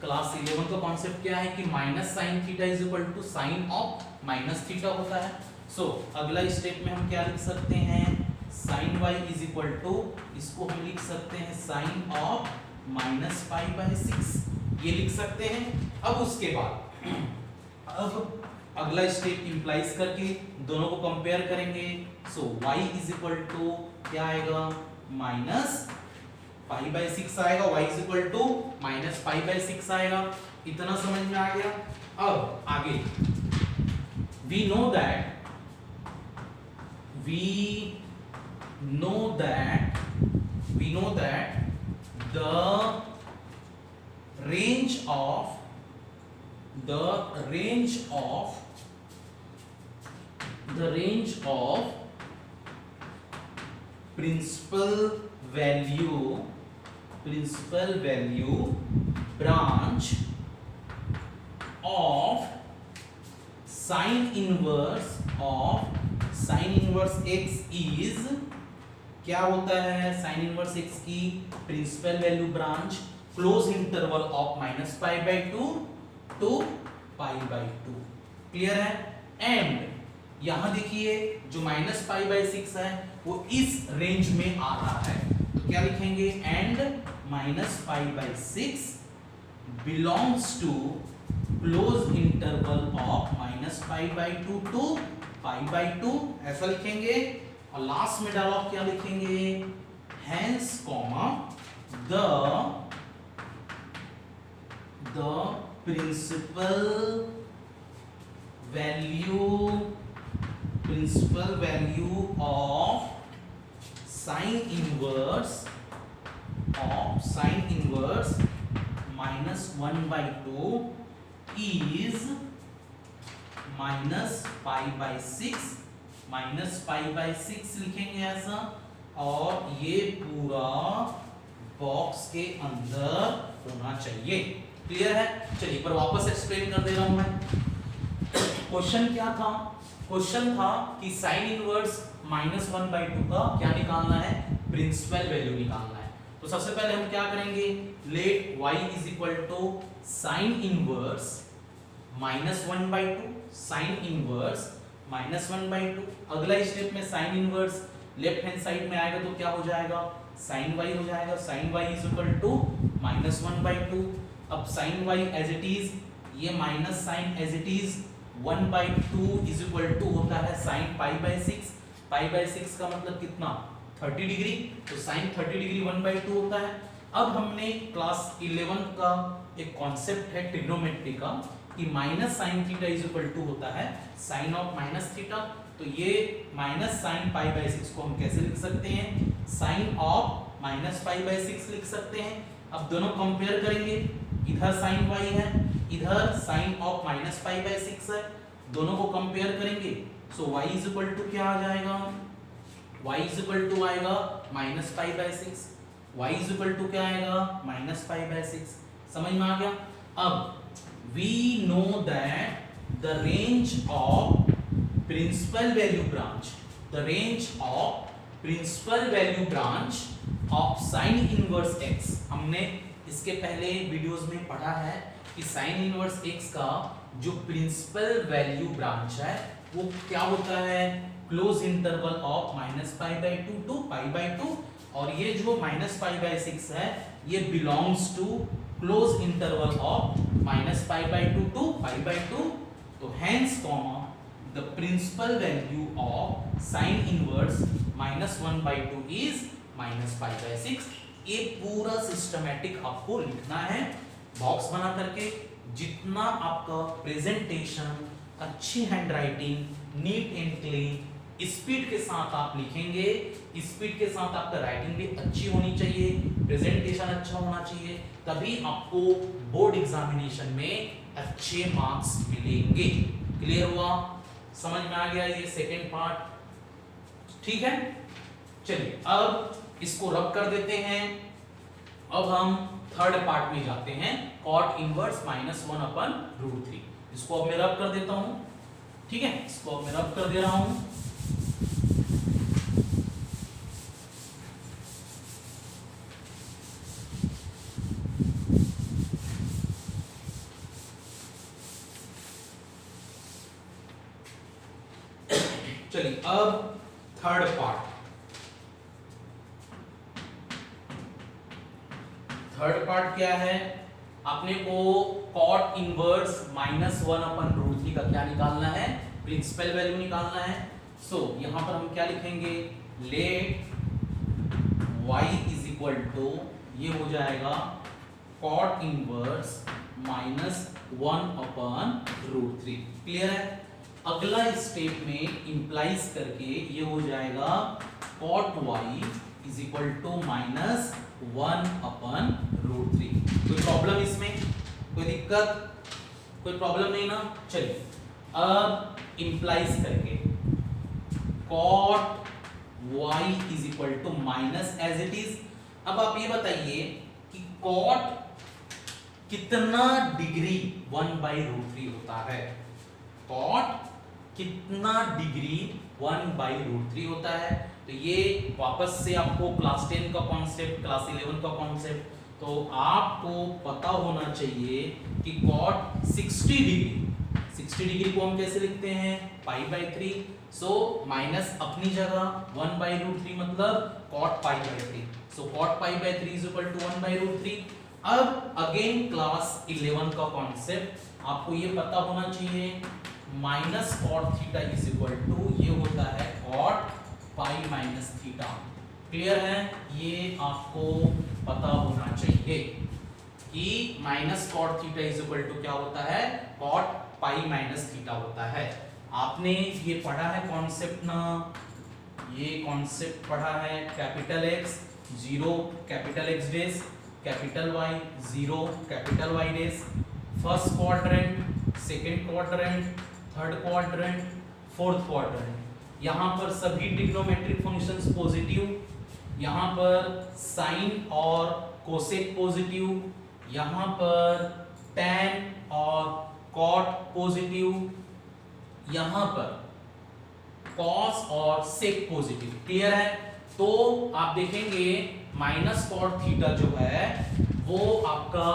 क्लास 11 का कॉन्सेप्ट क्या है कि minus sine theta is equal to sine of minus theta होता है। सो अगला स्टेप में हम क्या लिख सकते हैं, sine y is equal to, इसको हम लिख सकते हैं sine of minus pi by 6, ये लिख सकते हैं। अब उसके बाद अब अगला स्टेप इंप्लाइज करके दोनों को कंपेयर करेंगे। So y is equal to क्या आएगा, माइनस पाई बाय 6 आएगा, y is equal to minus pi by 6 आएगा। इतना समझ में आ गया। अब आगे we know that the range of principal value branch of sin inverse x is, क्या होता है साइन इनवर्स x की principal value branch close interval of minus pi by 2 to pi by 2। Clear है। एंड यहां देखिए जो minus pi by 6 है वो इस रेंज में आ रहा है, तो क्या लिखेंगे, and minus pi by 6 belongs to close interval of minus pi by 2 to pi by 2, ऐसा लिखेंगे। और लास्ट में डायलॉग क्या लिखेंगे, hence comma the principal value of sine inverse minus 1/2 is minus pi by 6 लिखेंगे ऐसा, और ये पूरा बॉक्स के अंदर होना चाहिए। क्लियर है। चलिए पर वापस एक्सप्लेन कर दे रहा हूं मैं। क्वेश्चन क्या था, क्वेश्चन था कि साइन इनवर्स माइनस 1/2 का क्या निकालना है, प्रिंसिपल वैल्यू निकालना है। तो सबसे पहले हम क्या करेंगे, let y is equal to sine inverse minus 1/2, sine inverse minus 1/2। अगला स्टेप में sine inverse left hand side में आएगा तो क्या हो जाएगा, साइन y हो जाएगा। Sine y is equal to minus 1/2। अब sine y as it is, ये minus sine as it is 1/2 is equal to होता है sine pi by 6। Pi by 6 का मतलब कितना, 30 डिग्री, तो साइन 30 डिग्री 1/2 होता है। अब हमने क्लास 11 का एक कॉन्सेप्ट है ट्रिग्नोमेट्री का कि minus sine theta is equal to होता है साइन ऑफ माइनस थीटा। तो ये माइनस साइन पाई बाय 6 को हम कैसे लिख सकते हैं, sine of minus pi by 6 लिख सकते हैं। अब दोनों कंपेयर करेंगे, इधर साइन y है, इधर sine of minus pi by 6 है, दोनों को कंपेयर करेंगे। So y is equal to क्या आ जाएगा, y इज इक्वल टू आएगा minus pi by 6, y is equal to क्या आएगा, माइनस पाई बाय 6। समझ में आ गया। अब we know that the range of principal value branch of sin inverse x, हमने इसके पहले वीडियोस में पढ़ा है कि sin inverse x का जो प्रिंसिपल वैल्यू ब्रांच है वो क्या होता है, close interval of minus pi by 2 to pi by 2, और ये जो माइनस पाई बाय 6 है ये belongs to close interval of minus pi by 2 to pi by 2। तो hence comma the principal value of sine inverse minus 1/2 is minus pi by 6। ये पूरा systematic आपको लिखना है बॉक्स बना करके। जितना आपका प्रेजेंटेशन अच्छी handwriting neat and clean speed के साथ आप लिखेंगे, स्पीड के साथ आपका राइटिंग भी अच्छी होनी चाहिए, प्रेजेंटेशन अच्छा होना चाहिए, तभी आपको बोर्ड एग्जामिनेशन में अच्छे मार्क्स मिलेंगे। क्लियर हुआ, समझ में आ गया ये सेकंड पार्ट, ठीक है। चलिए अब इसको रब कर देते हैं। अब हम थर्ड पार्ट में जाते हैं, कॉट इनवर्स -1/√3। इसको अब मैं रब कर देता हूं, ठीक है, इसको अब मैं रब कर दे रहा हूं। चलिए अब थर्ड पार्ट। थर्ड पार्ट क्या है, अपने को कॉट इनवर्स -1/√3 का क्या निकालना है, प्रिंसिपल वैल्यू निकालना है। सो यहां पर हम क्या लिखेंगे, let y is equal to, ये हो जाएगा कॉट इनवर्स -1/√3। क्लियर है। अगला स्टेप में इंप्लाइज करके ये हो जाएगा cot y is equal to -1/√3। कोई प्रॉब्लम इसमें, कोई दिक्कत, कोई प्रॉब्लम नहीं ना। चलिए अब इंप्लाइज करके cot y is equal to minus as it is. अब आप ये बताइए कि कॉट कितना डिग्री 1/√3 होता है, कॉट कितना डिग्री 1/√3 होता है। तो ये वापस से आपको क्लास 10 का कॉन्सेप्ट, क्लास 11 का कॉन्सेप्ट, तो आपको पता होना चाहिए कि कॉट 60 डिग्री को हम कैसे लिखते हैं, π/3। सो माइनस अपनी जगह 1/√3 मतलब cot π/3। So cot π/3 is equal to 1/√3। अब अगेन क्लास 11 का कॉन्सेप्ट आपको ये पता होना चाहिए, minus cot theta is equal to, ये होता है कॉट π-θ। क्लियर है, ये आपको पता होना चाहिए कि minus cot theta is equal to क्या होता है, कॉट π-θ होता है। आपने ये पढ़ा है कॉन्सेप्ट ना, ये कॉन्सेप्ट पढ़ा है, capital X 0 capital X days, capital Y 0 capital Y days, first quadrant, second quadrant, third quadrant, fourth quadrant. यहां पर सभी ट्रिग्नोमेट्रिक फंक्शंस पॉजिटिव, यहां पर साइन और कोसेक पॉजिटिव, यहां पर tan और cot पॉजिटिव, यहां पर cos और sec पॉजिटिव। क्लियर है। तो आप देखेंगे माइनस कॉट थीटा जो है वो आपका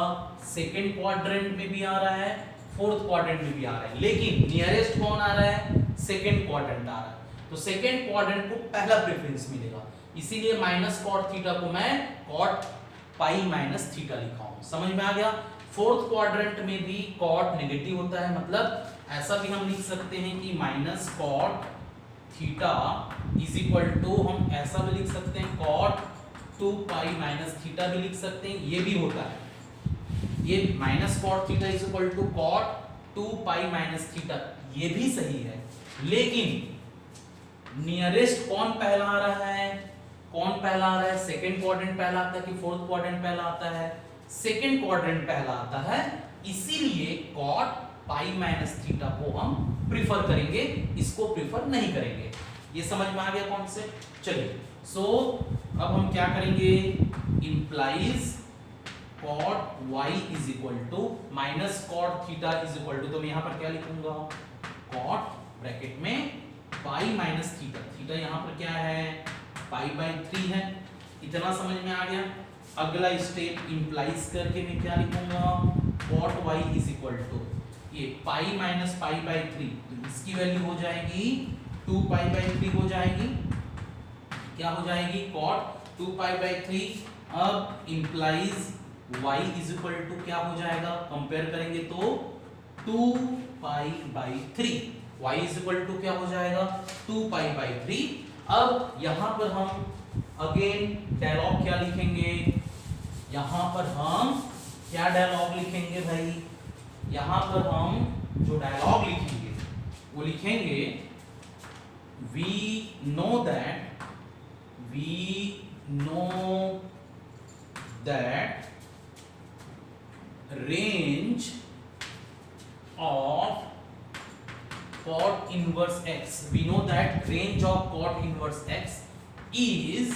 सेकेंड क्वाड्रेंट में भी आ रहा है, फोर्थ क्वाड्रेंट में भी आ रहा है, लेकिन नियरेस्ट कौन आ रहा है, सेकेंड क्वाड्रेंट आ रहा है। तो सेकेंड क्वाड्रेंट को पहला प्रेफरेंस मिलेगा, इसीलिए माइनस कॉट थीटा को मैं कॉट π-θ लिखा हूं। समझ में आ गया। फोर्थ क्वाड्रेंट में भी कॉट नेगेटिव होता है, मतलब ऐसा भी हम लिख सकते हैं कि minus cot theta is equal to, हम ऐसा भी लिख सकते हैं कॉट 2π-θ भी लिख सकते हैं, ये भी होता है। ये minus cot theta is equal to cot 2π-θ, ये भी सही है। लेकिन नियरेस्ट कौन पहला आ रहा है, कौन पहला आ रहा है, सेकंड क्वाड्रेंट पहला आता है कि फोर्थ क्वाड्रेंट पहला आता है, सेकंड क्वाड्रेंट पहला आता है, इसीलिए कॉट π-θ को हम प्रीफर करेंगे, इसको प्रीफर नहीं करेंगे। ये समझ में आ गया कॉन्सेप्ट। चलिए सो अब हम क्या करेंगे, implies cot y is equal to minus cot theta is equal to, तो मैं यहां पर क्या लिखूंगा, कॉट ब्रैकेट में π-θ, थीटा यहां पर क्या है, π/3 है। इतना समझ में आ गया। अगला स्टेप इंप्लाइज करके मैं क्या लिखूंगा, cot y is equal to, ये π - π/3, तो इसकी वैल्यू हो जाएगी 2π/3 हो जाएगी, क्या हो जाएगी, कॉट 2π/3। अब implies y is equal to क्या हो जाएगा, कंपेयर करेंगे तो 2π/3, y इज इक्वल टू क्या हो जाएगा, 2π/3। अब यहां पर हम अगेन डायलॉग क्या लिखेंगे, यहां पर हम क्या डायलॉग लिखेंगे भाई, यहां पर हम जो डायलॉग लिखेंगे वो लिखेंगे, we know that range of cot inverse x, we know that range of cot inverse x is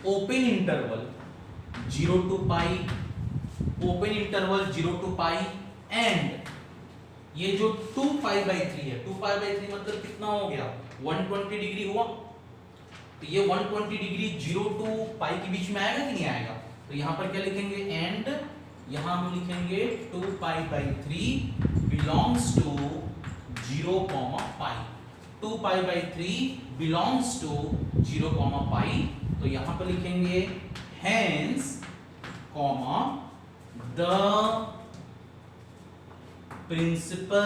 open interval 0 to pi, open interval 0 to pi, and ये जो 2π/3 है, 2π/3 मतलब कितना हो गया, 120 डिग्री हुआ। तो ये 120 डिग्री 0 to pi के बीच में आएगा कि नहीं आएगा, तो यहां पर क्या लिखेंगे, एंड यहां हम लिखेंगे 2π/3 belongs to 0, pi। 2 pi by 3 belongs to 0 comma pi, तो यहां पर लिखेंगे hence comma the principal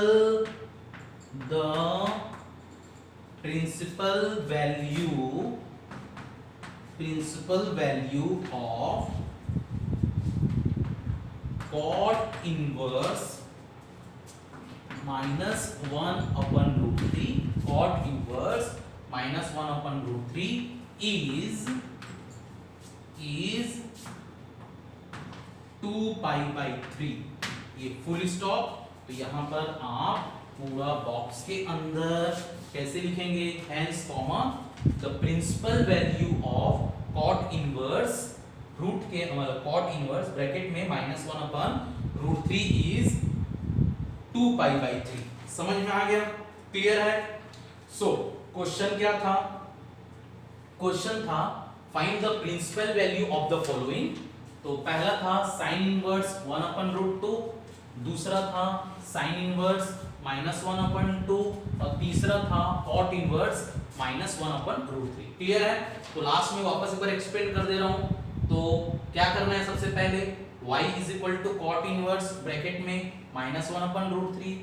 value of cot inverse minus 1 upon root 3, cot inverse minus 1 upon root 3 is 2 pi by 3। ये फुल स्टॉप। तो यहां पर आप पूरा बॉक्स के अंदर कैसे लिखेंगे, hence comma the principal value of cot inverse root के मतलब कॉट इनवर्स ब्रैकेट में minus 1 upon root 3 is 2 pi by 3। समझ में आ गया, क्लियर है। सो क्वेश्चन क्या था, क्वेश्चन था find the principal value of the following. तो पहला था साइन इनवर्स 1 अपॉन रूट 2, दूसरा था साइन इनवर्स माइनस 1 अपॉन 2 और तीसरा था cot inverse minus 1 upon root 3। Clear है। तो लास्ट में वापस एक बार एक्सप्लेन कर दे रहा हूं। तो क्या करना है, सबसे पहले y is equal to cot inverse bracket में माइनस 1 अपॉन रूट 3,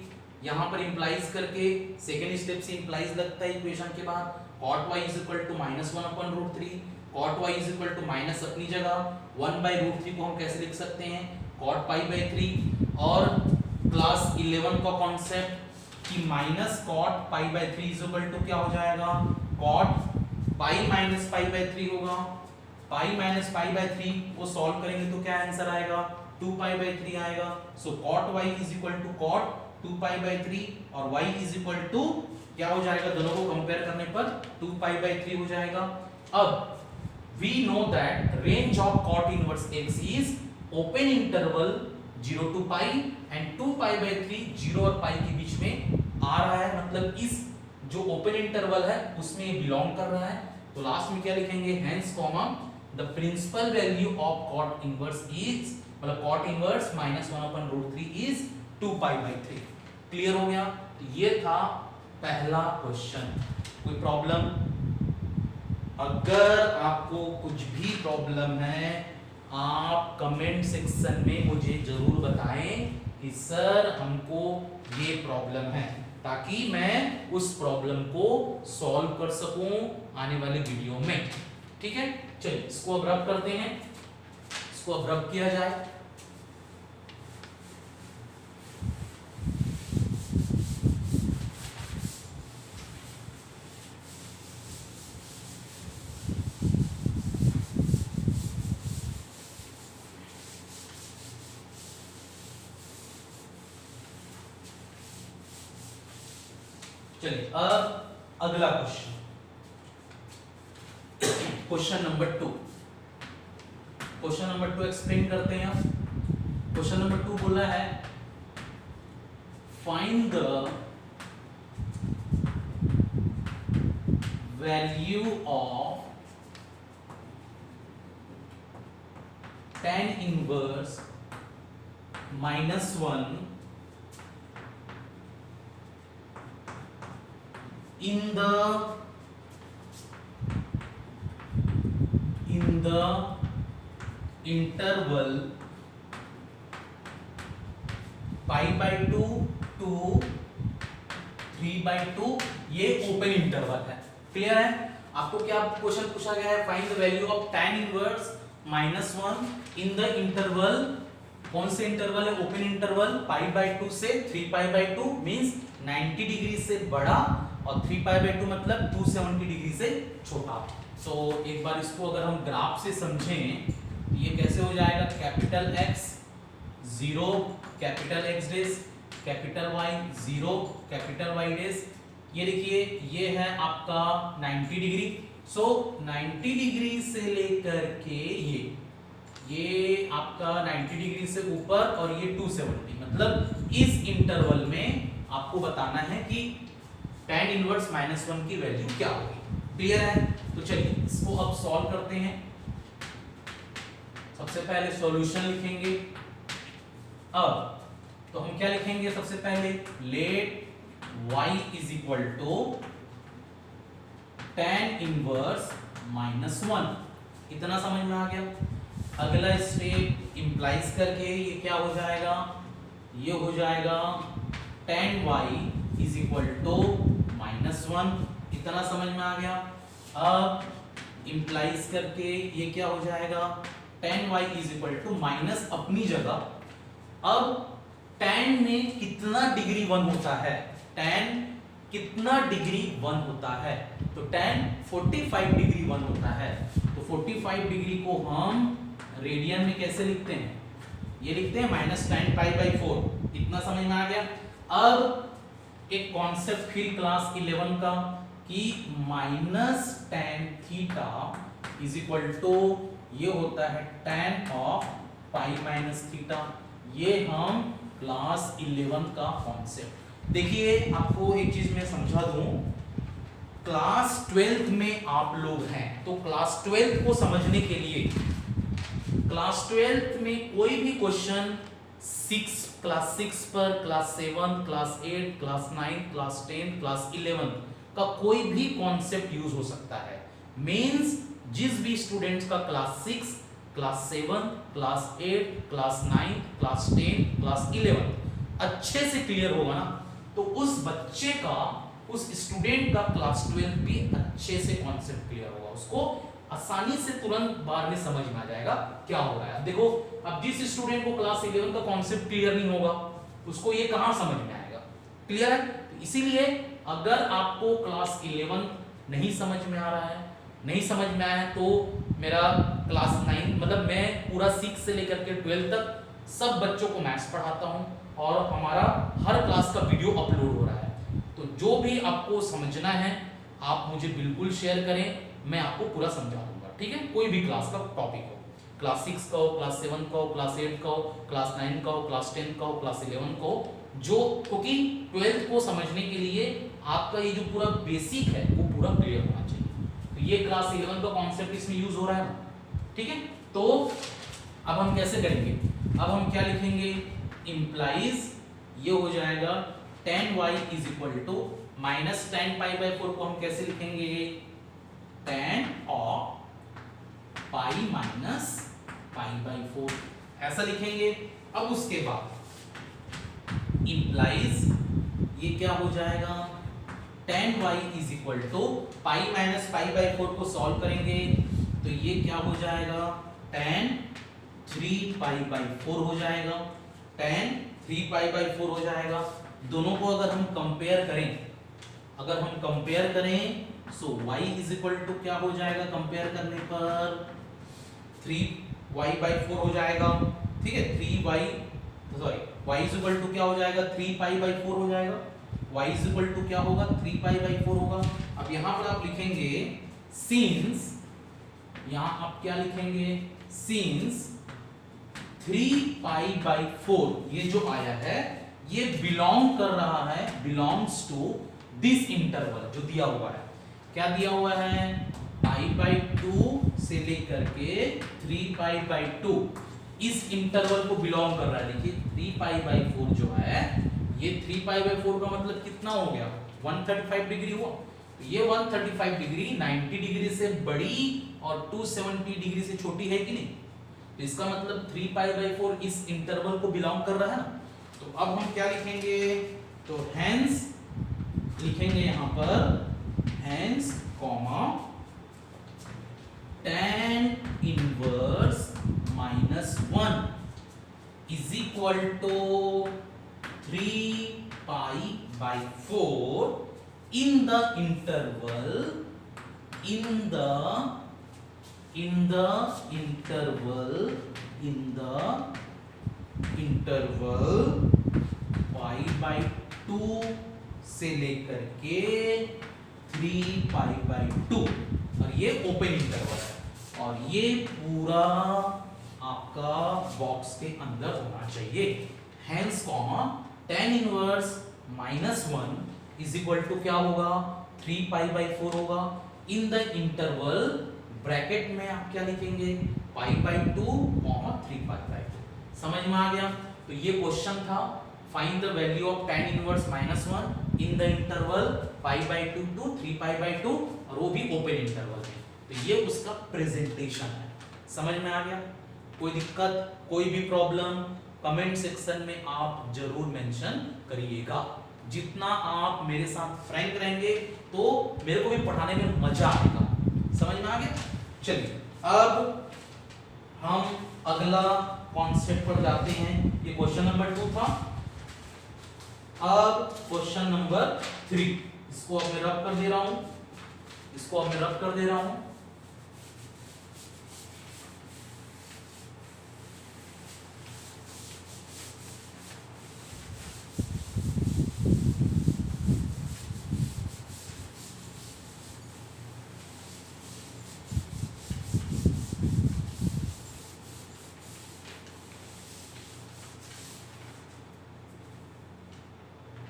यहां पर इंप्लाइज करके सेकेंड स्टेप से इंप्लाइज लगता है इक्वेशन के बाद cot y is equal to minus 1 upon root 3, cot y is equal to minus अपनी जगह 1 बाई रूट 3 को हम कैसे लिख सकते हैं, कॉट पाई बाई 3। और क्लास 11 का कॉन्सेप्ट कि minus cot pi by 3 is equal to क्या हो जाएगा, cot pi minus pi by 3 होगा। पाई माइनस पाई बाई 3 को सॉल्व करेंगे तो क्या आंसर आएगा, 2 पाई बाई 3 आएगा। So cot y is equal to cot 2 pi by 3 और y इज इक्वल टू क्या हो जाएगा, दोनों को कंपेयर करने पर 2 पाई बाई 3 हो जाएगा। अब we know that range of cot inverse x is open interval 0 to pi and 2 pi by 3 0 और pi के बीच में आ रहा है, मतलब इस जो ओपन इंटरवल है उसमें ये बिलोंग कर रहा है। तो लास्ट में क्या लिखेंगे, hence comma the principal value of cot inverse is मतलब cot inverse minus 1 upon root 3 is 2 pi by 3। Clear हो गया। तो ये था पहला क्वेश्चन। कोई प्रॉब्लम, अगर आपको कुछ भी प्रॉब्लम है आप कमेंट सेक्शन में मुझे जरूर बताएं कि सर हमको ये प्रॉब्लम है, ताकि मैं उस प्रॉब्लम को सॉल्व कर सकूं आने वाले वीडियो में। ठीक है, चलिए इसको अब रब करते हैं, इसको अब रब किया जाए। चलिए अब अगला question, question number 2। Question number 2 explain करते हैं। क्वेश्चन नंबर 2 बोला है find the value of tan inverse -1 in the interval pi by 2 to 3 by 2, ये ओपन इंटरवल है। क्लियर है। आपको क्या क्वेश्चन पूछा गया है, find the value of tan inverse -1 in the interval, कौन से इंटरवल है, ओपन इंटरवल पाई बाई 2 से 3 पाई बाई 2 मींस 90 डिग्री से बड़ा और 3 पाई बाई 2 मतलब 270 डिग्री से छोटा। तो एक बार इसको अगर हम ग्राफ से समझें तो ये कैसे हो जाएगा, कैपिटल X 0 कैपिटल X डेस, कैपिटल Y 0 कैपिटल Y डेस। ये देखिए ये है आपका 90 डिग्री। सो 90 डिग्री से लेकर के ये आपका 90 डिग्री से ऊपर और ये 270, मतलब इस इंटरवल में आपको बताना है कि tan इनवर्स -1 की वैल्यू क्या होगी। क्लियर है। तो चलिए इसको अब सॉल्व करते हैं। सबसे पहले सॉल्यूशन लिखेंगे। अब तो हम क्या लिखेंगे, सबसे पहले let y is equal to tan inverse -1। इतना समझ में आ गया। अगला स्टेप इंप्लाइज करके ये क्या हो जाएगा, ये हो जाएगा tan y is equal to -1। इतना समझ में आ गया। अब इंप्लाइज करके ये क्या हो जाएगा, tan y is equal to minus अपनी जगह। अब tan में कितना डिग्री 1 होता है, tan कितना डिग्री 1 होता है, तो tan 45 डिग्री 1 होता है। तो 45 डिग्री को हम रेडियन में कैसे लिखते हैं, ये लिखते हैं -tan π/4। इतना समझ में आ गया। अब एक कॉन्सेप्ट फिर क्लास 11 का कि -tan theta is equal to ये होता है tan ऑफ π - थीटा। ये हम क्लास 11 का कॉन्सेप्ट। देखिए आपको एक चीज मैं समझा दूं, क्लास 12th में आप लोग हैं, तो क्लास 12th को समझने के लिए क्लास 12th में कोई भी क्वेश्चन क्लास 6 पर, class 7, class 8, class 9, class 10, class 11 का कोई भी कॉन्सेप्ट यूज हो सकता है। मींस जिस भी स्टूडेंट्स का class 6, class 7, class 8, class 9, class 10, class 11 अच्छे से क्लियर होगा ना, तो उस बच्चे का, उस स्टूडेंट का क्लास 12 भी अच्छे से कॉन्सेप्ट क्लियर होगा। उसको आसानी से तुरंत बार में समझ में आ जाएगा क्या हो रहा है। देखो अब जिस स्टूडेंट को क्लास 11 का कॉन्सेप्ट क्लियर नहीं होगा, उसको ये कहां समझ में आएगा, क्लियर है। तो इसीलिए अगर आपको क्लास 11 नहीं समझ में आ रहा है, नहीं समझ में आया है, तो मेरा क्लास 9 मतलब मैं पूरा 6 से लेकर के 12 तक सब बच्चों को मैथ्स पढ़ाता हूं और हमारा हर क्लास का वीडियो अपलोड हो रहा है। तो जो भी आपको समझना है आप मुझे बिल्कुल शेयर करें, मैं आपको पूरा समझा दूंगा, ठीक है। कोई भी क्लास का टॉपिक हो, क्लास 6 का हो, क्लास 7 का हो, क्लास 8 का हो, क्लास 9 का हो, क्लास 10 का हो, क्लास 11 का हो, जो क्योंकि 12th को समझने के लिए आपका ये जो पूरा बेसिक है वो पूरा क्लियर होना चाहिए। तो ये क्लास 11 का कॉन्सेप्ट इसमें यूज हो रहा है ना, ठीक है। तो अब हम कैसे करेंगे, अब हम क्या लिखेंगे, इंप्लाइज ये हो जाएगा tan y is equal to -tan π/4 को हम कैसे लिखेंगे, tan ऑफ पाई माइनस π/4 ऐसा लिखेंगे। अब उसके बाद इंप्लाइज ये क्या हो जाएगा, tan y is equal to pi minus π/4 को सॉल्व करेंगे तो ये क्या हो जाएगा, tan 3π/4 हो जाएगा, tan 3π/4 हो जाएगा। दोनों को अगर हम कंपेयर करें, अगर हम कंपेयर करें सो y इज इक्वल टू क्या हो जाएगा, कंपेयर करने पर 3y/4 हो जाएगा, ठीक है। y इज इक्वल टू क्या हो जाएगा, 3π/4 हो जाएगा। y इज इक्वल टू क्या होगा, 3π/4 होगा। अब यहां पर आप लिखेंगे सिंस, यहां आप क्या लिखेंगे, सिंस 3π/4 ये जो आया है ये बिलोंग कर रहा है, बिलोंग्स टू दिस इंटरवल जो दिया हुआ है। क्या दिया हुआ है, π/2 से लेकर के 3π/2 इस इंटरवल को बिलोंग कर रहा है। देखिए 3π/4 जो है ये 3π/4 का मतलब कितना हो गया, 135 डिग्री हुआ। तो ये 135 डिग्री 90 डिग्री से बड़ी और 270 डिग्री से छोटी है कि नहीं, तो इसका मतलब 3π/4 इस इंटरवल को बिलोंग कर रहा है ना। तो अब हम क्या लिखेंगे, तो हेंस लिखेंगे यहां पर hence comma tan inverse -1 is equal to 3π/4 in the interval π/2 से लेकर के 3π/2 और ये ओपन इंटरवल है और ये पूरा आपका बॉक्स के अंदर होना चाहिए। Hence comma tan inverse -1 is equal to क्या होगा, 3π/4 होगा इन द इंटरवल, ब्रैकेट में आप क्या लिखेंगे, π/2 3π/2। समझ में आ गया। तो ये क्वेश्चन था find the value of tan inverse -1 in the interval π/2 to 3π/2 और वो भी ओपन इंटरवल में। तो ये उसका प्रेजेंटेशन है। समझ में आ गया? कोई दिक्कत, कोई भी प्रॉब्लम कमेंट सेक्शन में आप जरूर मेंशन करिएगा। जितना आप मेरे साथ फ्रैंक रहेंगे तो मेरे को भी पढ़ाने में मजा आएगा। समझ में आ गया? चलिए अब हम अगला कॉन्सेप्ट पर जाते हैं। ये क्वेश्चन नंबर 2 था। अब क्वेश्चन नंबर 3, इसको अब मैं रब कर दे रहा हूं, इसको अब मैं रब कर दे रहा हूं।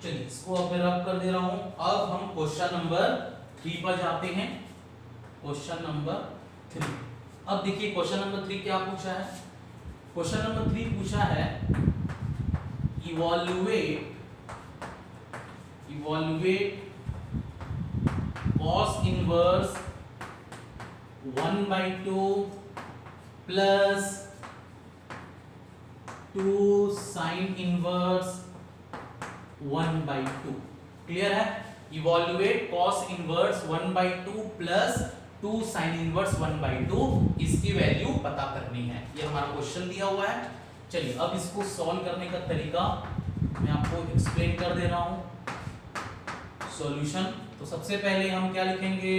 चलिए इसको अब मैं रब कर दे रहा हूं। अब हम क्वेश्चन नंबर 3 पर जाते हैं। क्वेश्चन नंबर 3, अब देखिए क्वेश्चन नंबर 3 क्या पूछा है। क्वेश्चन नंबर 3 पूछा है इवॉल्यूएट cos inverse 1/2 plus 2 sin inverse 1/2। Clear है? इवॉल्यूएट cos inverse 1/2 plus 2 sin inverse 1/2, इसकी वैल्यू पता करनी है। ये हमारा क्वेश्चन दिया हुआ है। चलिए अब इसको सॉल्व करने का तरीका मैं आपको एक्सप्लेन कर दे रहा हूं। सॉल्यूशन, तो सबसे पहले हम क्या लिखेंगे,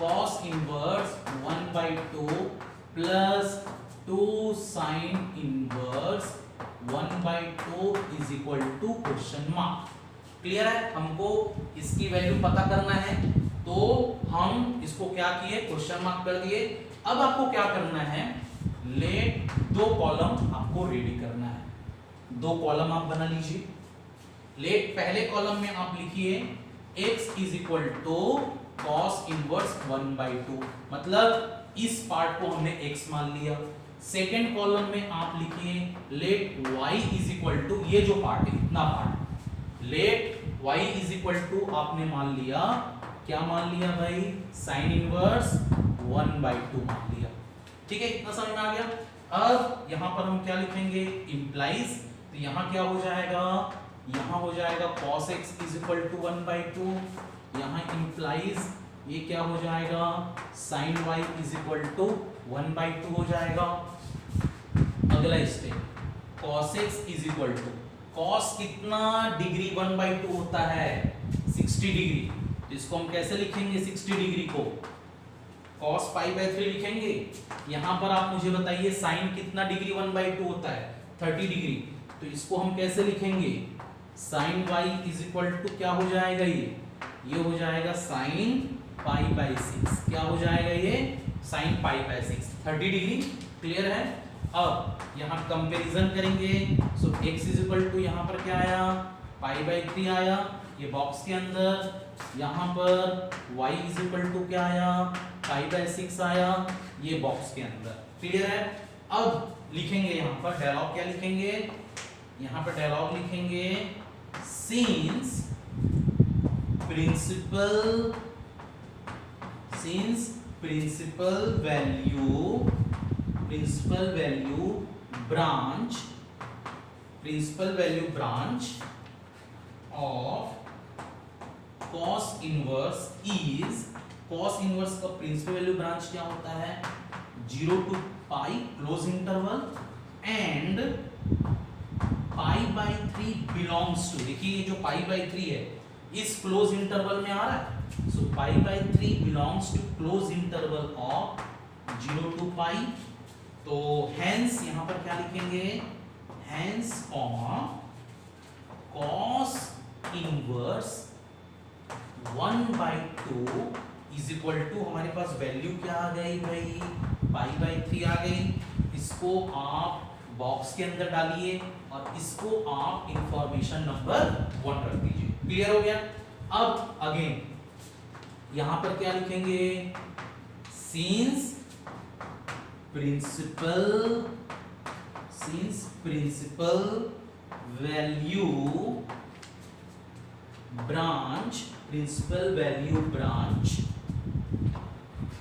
cos inverse 1/2 plus 2 sin inverse 1/2 is equal to question mark. Clear है? हमको इसकी वैल्यू पता करना है तो हम इसको क्या किए, क्वेश्चन मार्क कर दिए। अब आपको क्या करना है, लेट 2 कॉलम आपको रेडी करना है। 2 कॉलम आप बना लीजिए। लेट पहले कॉलम में आप लिखिए x is equal to cos inverse 1/2, मतलब इस पार्ट को हमने x मान लिया। सेकेंड कॉलम में आप लिखिए let y is equal to, ये जो पार्ट है इतना part, let y is equal to आपने मान लिया, क्या मान लिया भाई, sin इनवर्स 1/2 मान लिया। ठीक है, इतना समझ में आ गया। अब यहां पर हम क्या लिखेंगे, इंप्लाइज, तो यहां क्या हो जाएगा, यहां हो जाएगा cos x is equal to 1/2, यहां इंप्लाइज ये क्या हो जाएगा, sin y is equal to 1/2 हो जाएगा। अगला step, cos x is equal to, cos कितना डिग्री 1/2 होता है, 60 डिग्री, तो इसको हम कैसे लिखेंगे 60 डिग्री को, cos π/3 लिखेंगे। यहां पर आप मुझे बताइए sin कितना डिग्री 1/2 होता है, 30 डिग्री, तो इसको हम कैसे लिखेंगे, sin y is equal to क्या हो जाएगा, ये हो जाएगा sin π/6, क्या हो जाएगा ये, sin π/6, 30 डिग्री। क्लियर है? अब यहाँ कंपैरिजन करेंगे, सो x इज इक्वल टू यहाँ पर क्या आया, π/3 आया, ये बॉक्स के अंदर, यहाँ पर y इज इक्वल टू क्या आया, π/6 आया, ये बॉक्स के अंदर। क्लियर है? अब लिखेंगे यहाँ पर डायलॉग, क्या लिखेंगे, यहाँ पर डायलॉग लिखेंगे, since principal value branch of cos inverse is, cos inverse का प्रिंसिपल वैल्यू ब्रांच क्या होता है, 0 to pi close interval and π/3 belongs to, देखिए ये जो π/3 है इस क्लोज इंटरवल में आ रहा है, so π/3 belongs to close interval of 0 to pi. तो हेंस यहां पर क्या लिखेंगे, hence cos inverse 1/2 is equal to, हमारे पास वैल्यू क्या आ गई भाई, π/3 आ गई। इसको आप बॉक्स के अंदर डालिए और इसको आप इंफॉर्मेशन नंबर 1 रख दीजिए। क्लियर हो गया? अब अगेन यहां पर क्या लिखेंगे, since principal value branch, principal value branch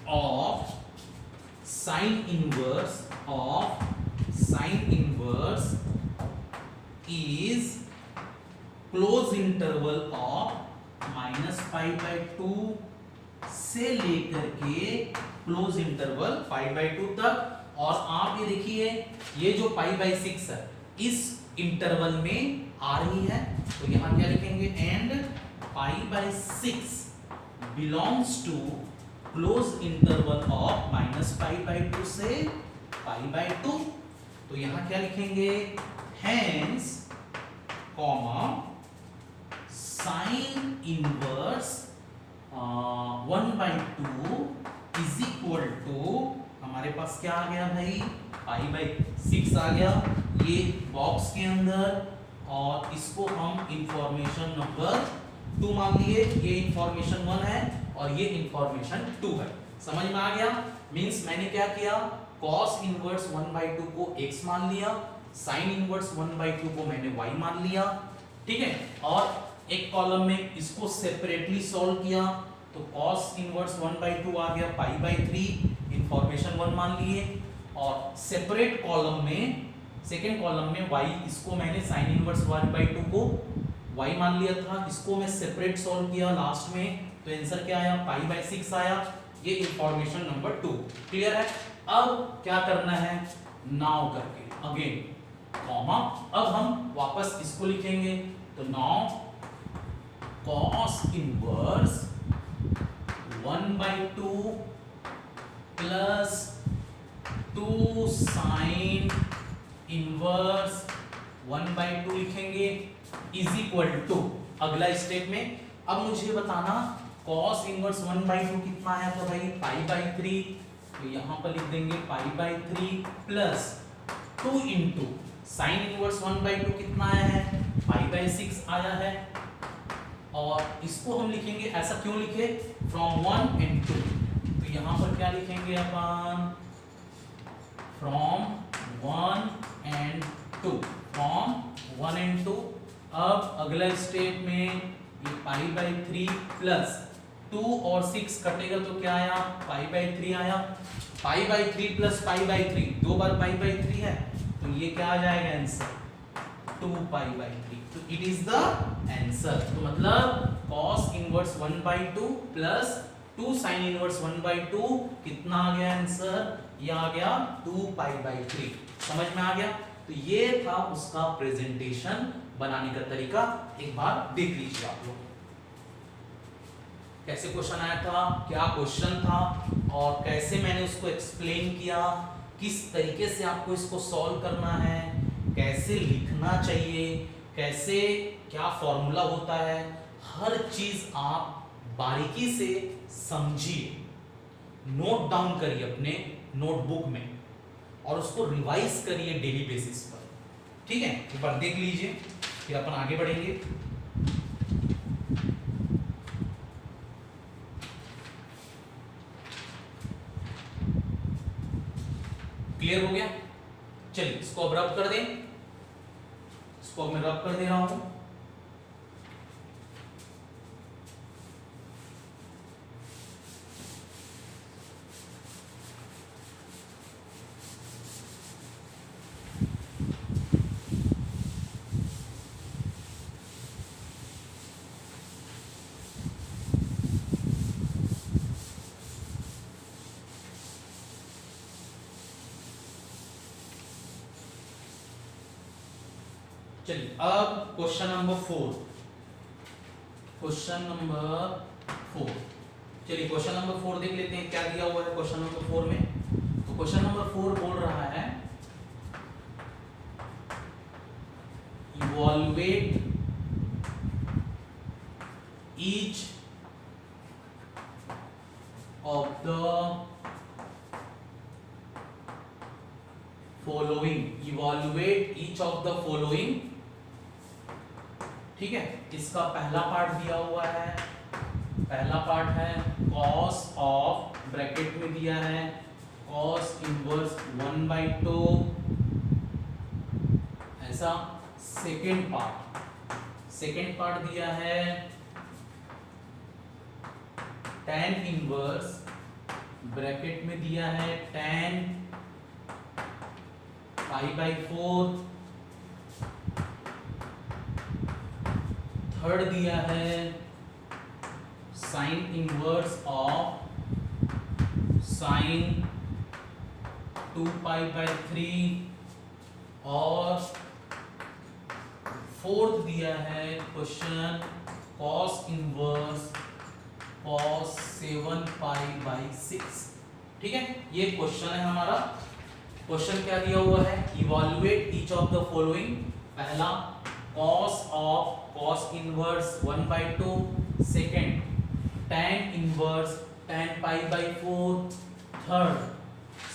of sine inverse is close interval of -π/2 से लेकर के क्लोज इंटरवल π/2 तक। और आप ये देखिए, ये जो π/6 है इस इंटरवल में आ रही है, तो यहां क्या लिखेंगे, and π/6 belongs to close interval of -π/2 से π/2। तो यहां क्या लिखेंगे, hence comma sine inverse 1/2 is equal to, हमारे पास क्या आ गया भाई, π/6 आ गया ये बॉक्स के अंदर, और इसको हम इंफॉर्मेशन नंबर 2 मान लिए। ये इंफॉर्मेशन 1 है और ये इंफॉर्मेशन 2 है। समझ में आ गया? मींस मैंने क्या किया, cos इनवर्स 1/2 को x मान लिया, sin इनवर्स 1/2 को मैंने y मान लिया, ठीक है। और एक कॉलम में इसको सेपरेटली सॉल्व किया, तो cos इनवर्स 1/2 आ गया π/3, इंफॉर्मेशन 1 मान लिए। और सेपरेट कॉलम में, सेकेंड कॉलम में y, इसको मैंने sin इनवर्स 1/2 को y मान लिया था, इसको मैं सेपरेट सॉल्व किया लास्ट में, तो आंसर क्या आया, π/6 आया। ये इंफॉर्मेशन नंबर 2 क्लियर है। अब क्या करना है, नाउ करके अगेन कॉमा, अब हम वापस इसको लिखेंगे, तो now cos inverse 1/2 plus 2 sin inverse 1/2 लिखेंगे इज इक्वल टू, अगला स्टेप में अब मुझे बताना cos इनवर्स 1/2 कितना आया था भाई, π/3, तो यहां पर लिख देंगे π/3 प्लस 2 इंटू साइन इनवर्स 1/2 कितना आया है, π/6 आया है। और इसको हम लिखेंगे, ऐसा क्यों लिखे, फ्रॉम 1 एंड 2, तो यहां पर क्या लिखेंगे अपन, फ्रॉम 1 एंड 2, फ्रॉम 1 एंड 2। अब अगला स्टेप में ये π/3 प्लस 2 और 6 कटेगा तो क्या आया, π/3 आया। π/3 प्लस π/3, 2 बार π/3 है, तो ये क्या आ जाएगा आंसर, 2π/3। तो इट इज द आंसर। तो मतलब cos inverse 1/2 plus 2 sin inverse 1/2 कितना आ गया आंसर, ये आ गया 2π/3। समझ में आ गया? तो ये था उसका प्रेजेंटेशन बनाने का तरीका, एक बार देख लीजिए आप लोग कैसे क्वेश्चन आया था, क्या क्वेश्चन था और कैसे मैंने उसको एक्सप्लेन किया, किस तरीके से आपको इसको सॉल्व करना है, कैसे लिखना चाहिए, कैसे क्या फॉर्मूला होता है, हर चीज आप बारीकी से समझिए, नोट डाउन करिए अपने नोटबुक में और उसको रिवाइज करिए डेली बेसिस पर, ठीक है। एक बार देख लीजिए, फिर अपन आगे बढ़ेंगे। क्लियर हो गया? चलिए इसको अब रब कर दें, इसको अब मैं रब कर दे रहा हूं। चलिए अब क्वेश्चन नंबर 4, क्वेश्चन नंबर 4, चलिए क्वेश्चन नंबर 4 देख लेते हैं क्या दिया हुआ है क्वेश्चन नंबर 4 में। तो क्वेश्चन नंबर 4 बोल रहा है, evaluate each of the following, evaluate each of the following, ठीक है। इसका पहला पार्ट दिया हुआ है, पहला पार्ट है cos ऑफ, ब्रैकेट में दिया है cos इनवर्स 1/2 ऐसा, सेकेंड पार्ट दिया है tan इनवर्स, ब्रैकेट में दिया है tan π/4, थर्ड दिया है साइन इनवर्स ऑफ साइन 2π/3 और फोर्थ दिया है क्वेश्चन cos इनवर्स cos 7π/6। ठीक है, ये क्वेश्चन है हमारा। क्वेश्चन क्या दिया हुआ है, evaluate each of the following. पहला cos of cos inverse 1/2, second tan inverse tan π/4, third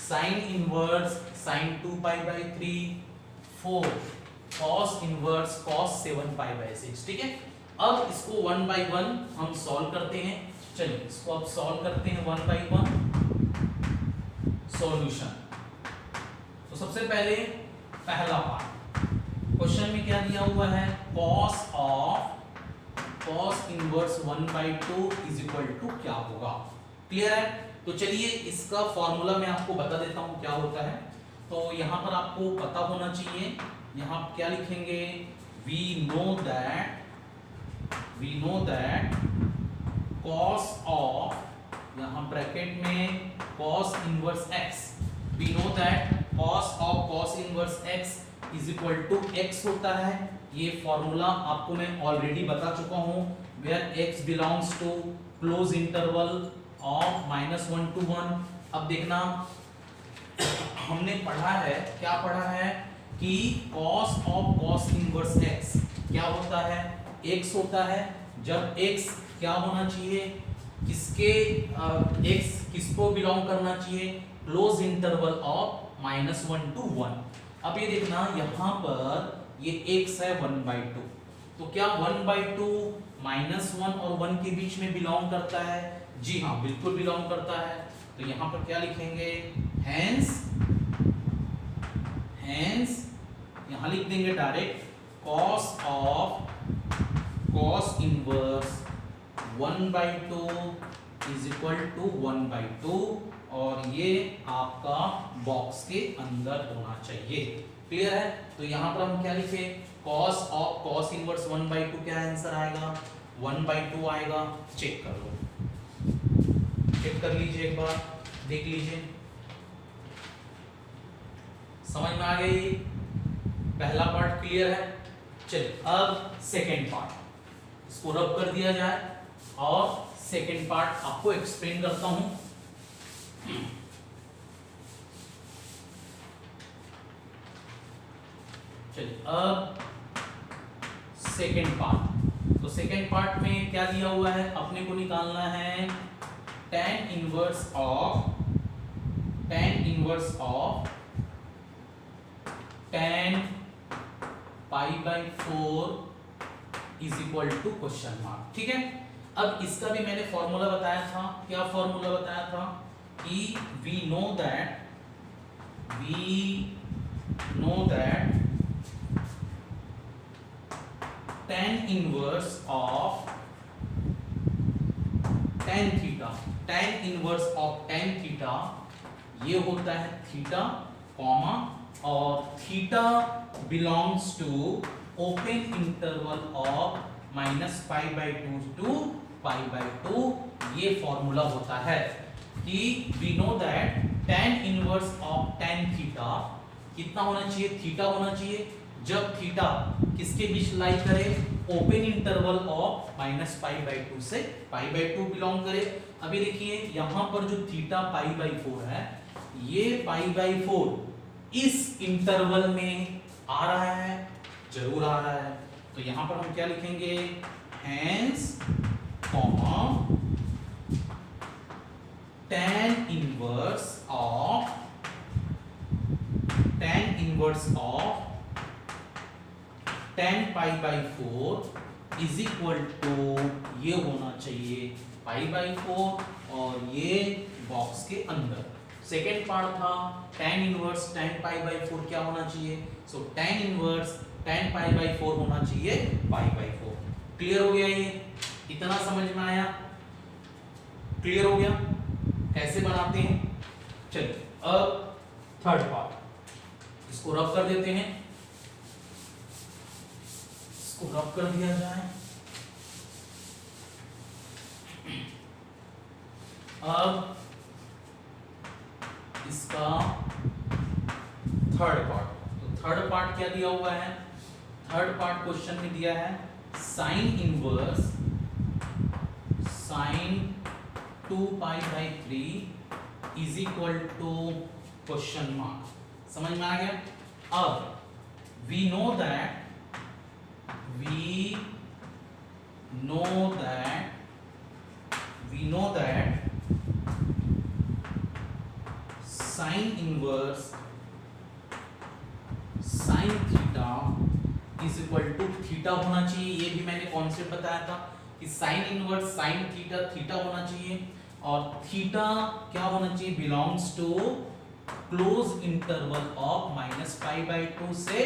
sin inverse sin 2π/3, fourth cos inverse cos 7π/6। ठीक है, अब इसको 1 by 1 हम सॉल्व करते हैं। चलिए इसको अब सॉल्व करते हैं 1 by 1 सॉल्यूशन। तो सबसे पहले पहला पार्ट, क्वेश्चन में क्या दिया हुआ है, cos of cos inverse 1/2 is equal to क्या होगा। क्लियर है, तो चलिए इसका फॉर्मूला मैं आपको बता देता हूं क्या होता है। तो यहां पर आपको पता होना चाहिए, यहां क्या लिखेंगे, we know that cos of, यहां ब्रैकेट में cos inverse x, we know that cos of cos inverse x is equal to x होता है। ये फॉर्मूला आपको मैं ऑलरेडी बता चुका हूं, where x belongs to close interval of -1 to 1। अब देखना हमने पढ़ा है, क्या पढ़ा है कि cos of cos inverse x क्या होता है, x होता है। जब x क्या होना चाहिए, किसके x किसको बिलोंग करना चाहिए, क्लोज इंटरवल ऑफ -1 to 1। अब ये देखना यहां पर ये x है 1/2, तो क्या 1/2 -1 और 1 के बीच में बिलोंग करता है, जी हाँ बिल्कुल बिलोंग करता है। तो यहां पर क्या लिखेंगे, हेंस यहां लिख देंगे direct cos of cos inverse 1/2 is equal to 1/2 और ये आपका बॉक्स के अंदर होना चाहिए। क्लियर है, तो यहां पर हम क्या लिखे, cos ऑफ cos इनवर्स 1/2 क्या आंसर आएगा, 1/2 आएगा। चेक कर लो, चेक कर लीजिए एक बार, देख लीजिए समझ में आ गई। पहला पार्ट क्लियर है। चलिए अब सेकेंड पार्ट, इसको रब कर दिया जाए और सेकेंड पार्ट आपको एक्सप्लेन करता हूं। चलिए अब सेकेंड पार्ट, तो सेकेंड पार्ट में क्या दिया हुआ है, अपने को निकालना है tan inverse of tan π/4 is equal to question mark. ठीक है, अब इसका भी मैंने फॉर्मूला बताया था, क्या फॉर्मूला बताया था कि we know that tan inverse of tan theta ये होता है थीटा कॉमा और theta belongs to open interval of -π/2 to π/2। ये फॉर्मूला होता है कि we know that tan inverse of tan theta कितना होना चाहिए, थीटा होना चाहिए। जब थीटा किसके बीच लाई करे, ओपन इंटरवल ऑफ -π/2 से π/2 बिलोंग करे। अभी देखिए यहां पर जो थीटा π/4 है, ये π/4 इस इंटरवल में आ रहा है, जरूर आ रहा है। तो यहां पर हम क्या लिखेंगे, hence comma tan inverse of tan π/4 is equal to ये होना चाहिए π/4 और ये बॉक्स के अंदर। सेकेंड पार्ट था tan इनवर्स tan π/4 क्या होना चाहिए, so tan inverse tan pi by 4 होना चाहिए पाई बाई 4। क्लियर हो गया? ये इतना समझ में आया? क्लियर हो गया कैसे बनाते हैं? चलिए अब थर्ड पार्ट, इसको रब कर देते हैं, इसको रब कर दिया जाए। अब इसका थर्ड पार्ट, तो थर्ड पार्ट क्या दिया हुआ है? थर्ड पार्ट क्वेश्चन में दिया है sine inverse sine 2 pi by 3 is equal to question mark. समझ में आ गया? अब we know that sine inverse sine theta is equal to theta होना चाहिए। ये भी मैंने कॉन्सेप्ट बताया था कि sine inverse sine theta theta होना चाहिए, और थीटा क्या होना चाहिए? Belongs to close interval of -π/2 से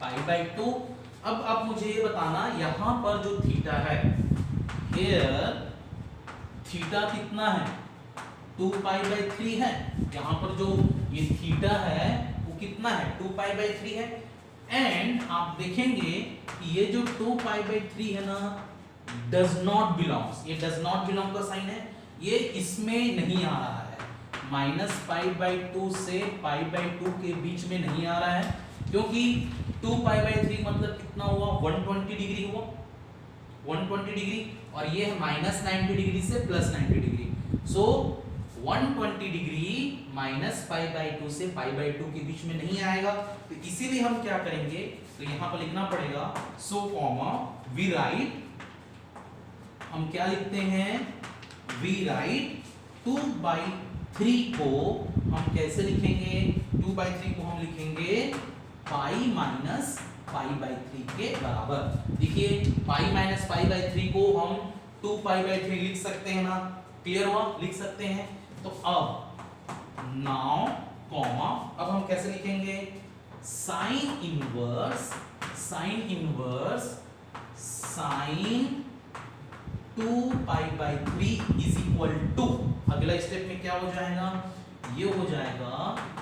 π/2। अब आप मुझे ये बताना, यहां पर जो थीटा है, हियर थीटा कितना है? 2π/3 है। यहां पर जो ये थीटा है वो कितना है? 2π/3 है। एंड आप देखेंगे कि ये जो 2π/3 है ना, डज नॉट बिलोंग्स, ये डज नॉट बिलोंग का साइन है, ये इसमें नहीं आ रहा है, -π/2 से π/2 के बीच में नहीं आ रहा है, क्योंकि 2π/3 मतलब कितना हुआ? 120 डिग्री हुआ, 120 डिग्री, और ये है -90 डिग्री से +90 डिग्री। सो 120 डिग्री -π/2 से π/2 के बीच में नहीं आएगा, तो इसीलिए हम क्या करेंगे? तो यहां पर लिखना पड़ेगा सो कॉमा वी राइट, हम क्या लिखते हैं? वी राइट 2/3 को हम कैसे लिखेंगे? 2/3 को हम लिखेंगे पाई माइनस π/3 के बराबर। देखिए पाई माइनस π/3 को हम 2π/3 लिख सकते हैं ना? क्लियर हुआ? लिख सकते हैं। तो अब नाउ कॉमा, अब हम कैसे लिखेंगे? Sine inverse sine 2π/3 is equal to, अगला स्टेप में क्या हो जाएगा? ये हो जाएगा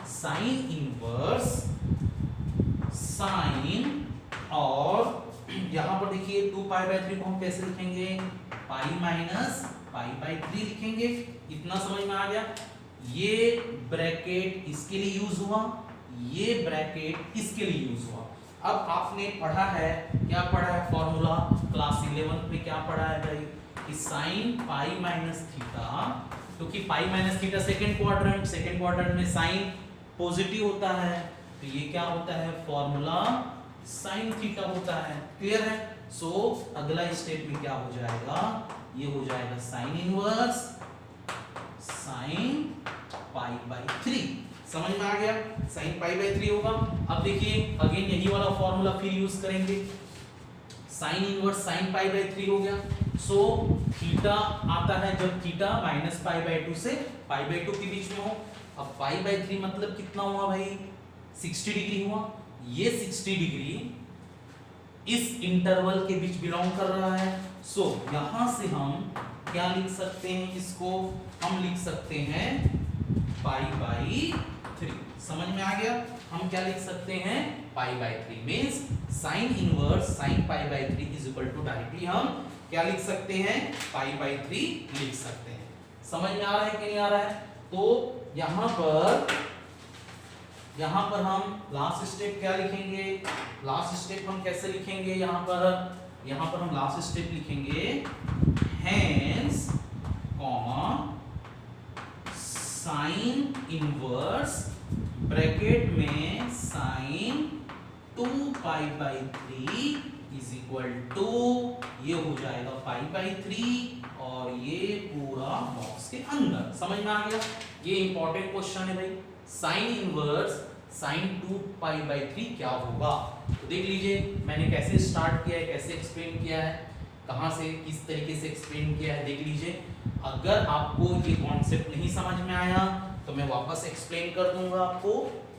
साइन इनवर्स साइन, और यहां पर देखिए 2π/3 को हम कैसे लिखेंगे? पाई माइनस π/3 लिखेंगे। इतना समझ में आ गया? ये ब्रैकेट इसके लिए यूज हुआ, ये ब्रैकेट इसके लिए यूज हुआ। अब आपने पढ़ा है, क्या पढ़ा है? फॉर्मूला क्लास 11 में क्या पढ़ा है भाई? कि साइन पाई माइनस थीटा, क्योंकि pi minus theta second quadrant में साइन पॉजिटिव होता है, तो ये क्या होता है? फॉर्मूला साइन थीटा होता है। क्लियर है? सो अगला स्टेप में क्या हो जाएगा? ये हो जाएगा साइन इनवर्स साइन π/3। समझ में आ गया? साइन π/3 होगा। अब देखिए अगेन यही वाला फॉर्मूला फिर यूज करेंगे, साइन इनवर्स साइन π/3 हो गया। सो थीटा आता है जब थीटा -π/2 से π/2 के बीच में हो। अब π/3 मतलब कितना हुआ भाई? 60 डिग्री हुआ। ये 60 डिग्री इस इंटरवल के बीच बिलोंग कर रहा है। सो यहां से हम क्या लिख सकते हैं? इसको हम लिख सकते हैं π/3। समझ में आ गया? हम क्या लिख सकते हैं? π/3 means sine inverse sine π/3 is equal to, directly हम क्या लिख सकते हैं? π/3 लिख सकते हैं। समझ में आ रहा है कि नहीं आ रहा है? तो यहां पर हम लास्ट स्टेप क्या लिखेंगे? लास्ट स्टेप हम कैसे लिखेंगे? यहां पर हम लास्ट स्टेप लिखेंगे hence comma sine inverse bracket में साइन 2π/3 इज इक्वल टू, ये हो जाएगा π/3 और ये पूरा बॉक्स के अंदर। समझ में आ गया? ये इंपॉर्टेंट क्वेश्चन है भाई, साइन इनवर्स साइन 2π/3 क्या होगा? तो देख लीजिए मैंने कैसे स्टार्ट किया है, कैसे एक्सप्लेन किया है, कहां से किस तरीके से एक्सप्लेन किया है, देख लीजिए। अगर आपको ये कॉन्सेप्ट नहीं समझ में आया तो मैं वापस एक्सप्लेन कर दूंगा आपको,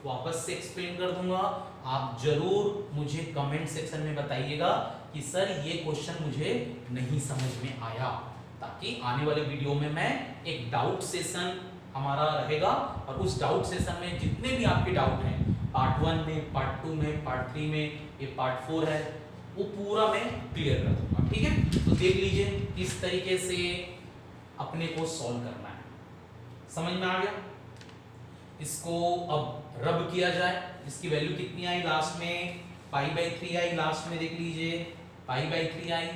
वापस से एक्सप्लेन कर दूंगा। आप जरूर मुझे कमेंट सेक्शन में बताइएगा कि सर ये क्वेश्चन मुझे नहीं समझ में आया, ताकि आने वाले वीडियो में मैं एक डाउट सेशन हमारा रहेगा और उस डाउट सेशन में जितने भी आपके डाउट हैं पार्ट 1 में, पार्ट 2 में, पार्ट 3 में, ये पार्ट 4 है, वो पूरा मैं क्लियर कर दूंगा। ठीक है, तो देख लीजिए किस तरीके से अपने को सॉल्व करना है। समझ में आ गया? इसको अब रब किया जाए। इसकी वैल्यू कितनी आई लास्ट में? π/3 आई लास्ट में, देख लीजिए π/3 आई।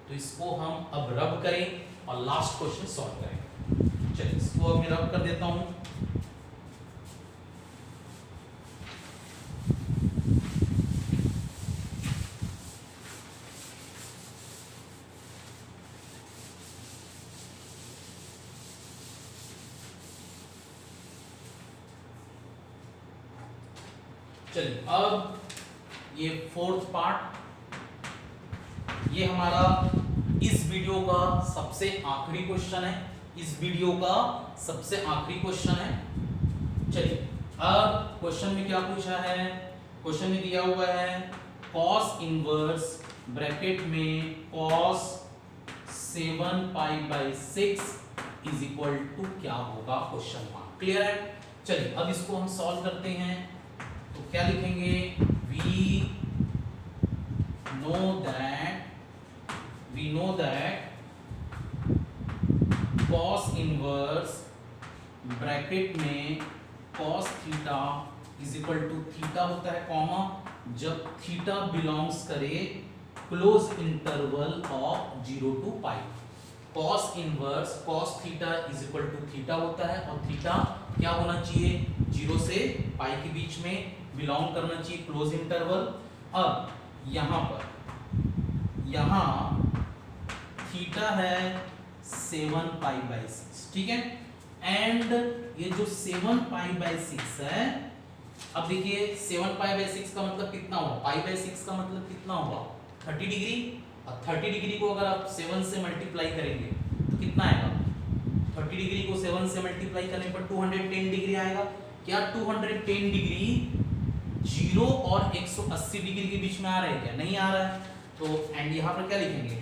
तो इसको हम अब रब करें और लास्ट क्वेश्चन सॉल्व करें। चलिए इसको अब मैं रब कर देता हूं। चलिए अब ये फोर्थ पार्ट, ये हमारा इस वीडियो का सबसे आखिरी क्वेश्चन है। इस वीडियो का सबसे आखिरी क्वेश्चन है। चलिए अब क्वेश्चन में क्या पूछा है? क्वेश्चन में दिया हुआ है cos इनवर्स ब्रैकेट में cos 7π/6 इज इक्वल टू क्या होगा? Question mark. क्लियर है? चलिए अब इसको हम सॉल्व करते हैं। तो क्या लिखेंगे? we know that cos inverse bracket में cos theta is equal to theta होता है कॉमा जब थीटा बिलोंग्स करे close interval of 0 to π। cos inverse cos theta is equal to theta होता है और थीटा क्या होना चाहिए? 0 से π के बीच में बिलोंग करना चाहिए क्लोज इंटरवल। अब यहां थीटा है 7π/6, ठीक है। एंड ये जो 7π/6 है, अब देखिए 7π/6 का मतलब कितना हुआ? π/6 का मतलब कितना हुआ? 30 डिग्री। और 30 डिग्री को अगर आप 7 से मल्टीप्लाई करेंगे तो कितना आएगा? 30 डिग्री को 7 से मल्टीप्लाई करने पर 210 डिग्री आएगा। क्या 210 डिग्री 0 और 180 डिग्री के बीच में आ रहा है क्या? नहीं आ रहा है। तो एंड यहाँ पर क्या लिखेंगे?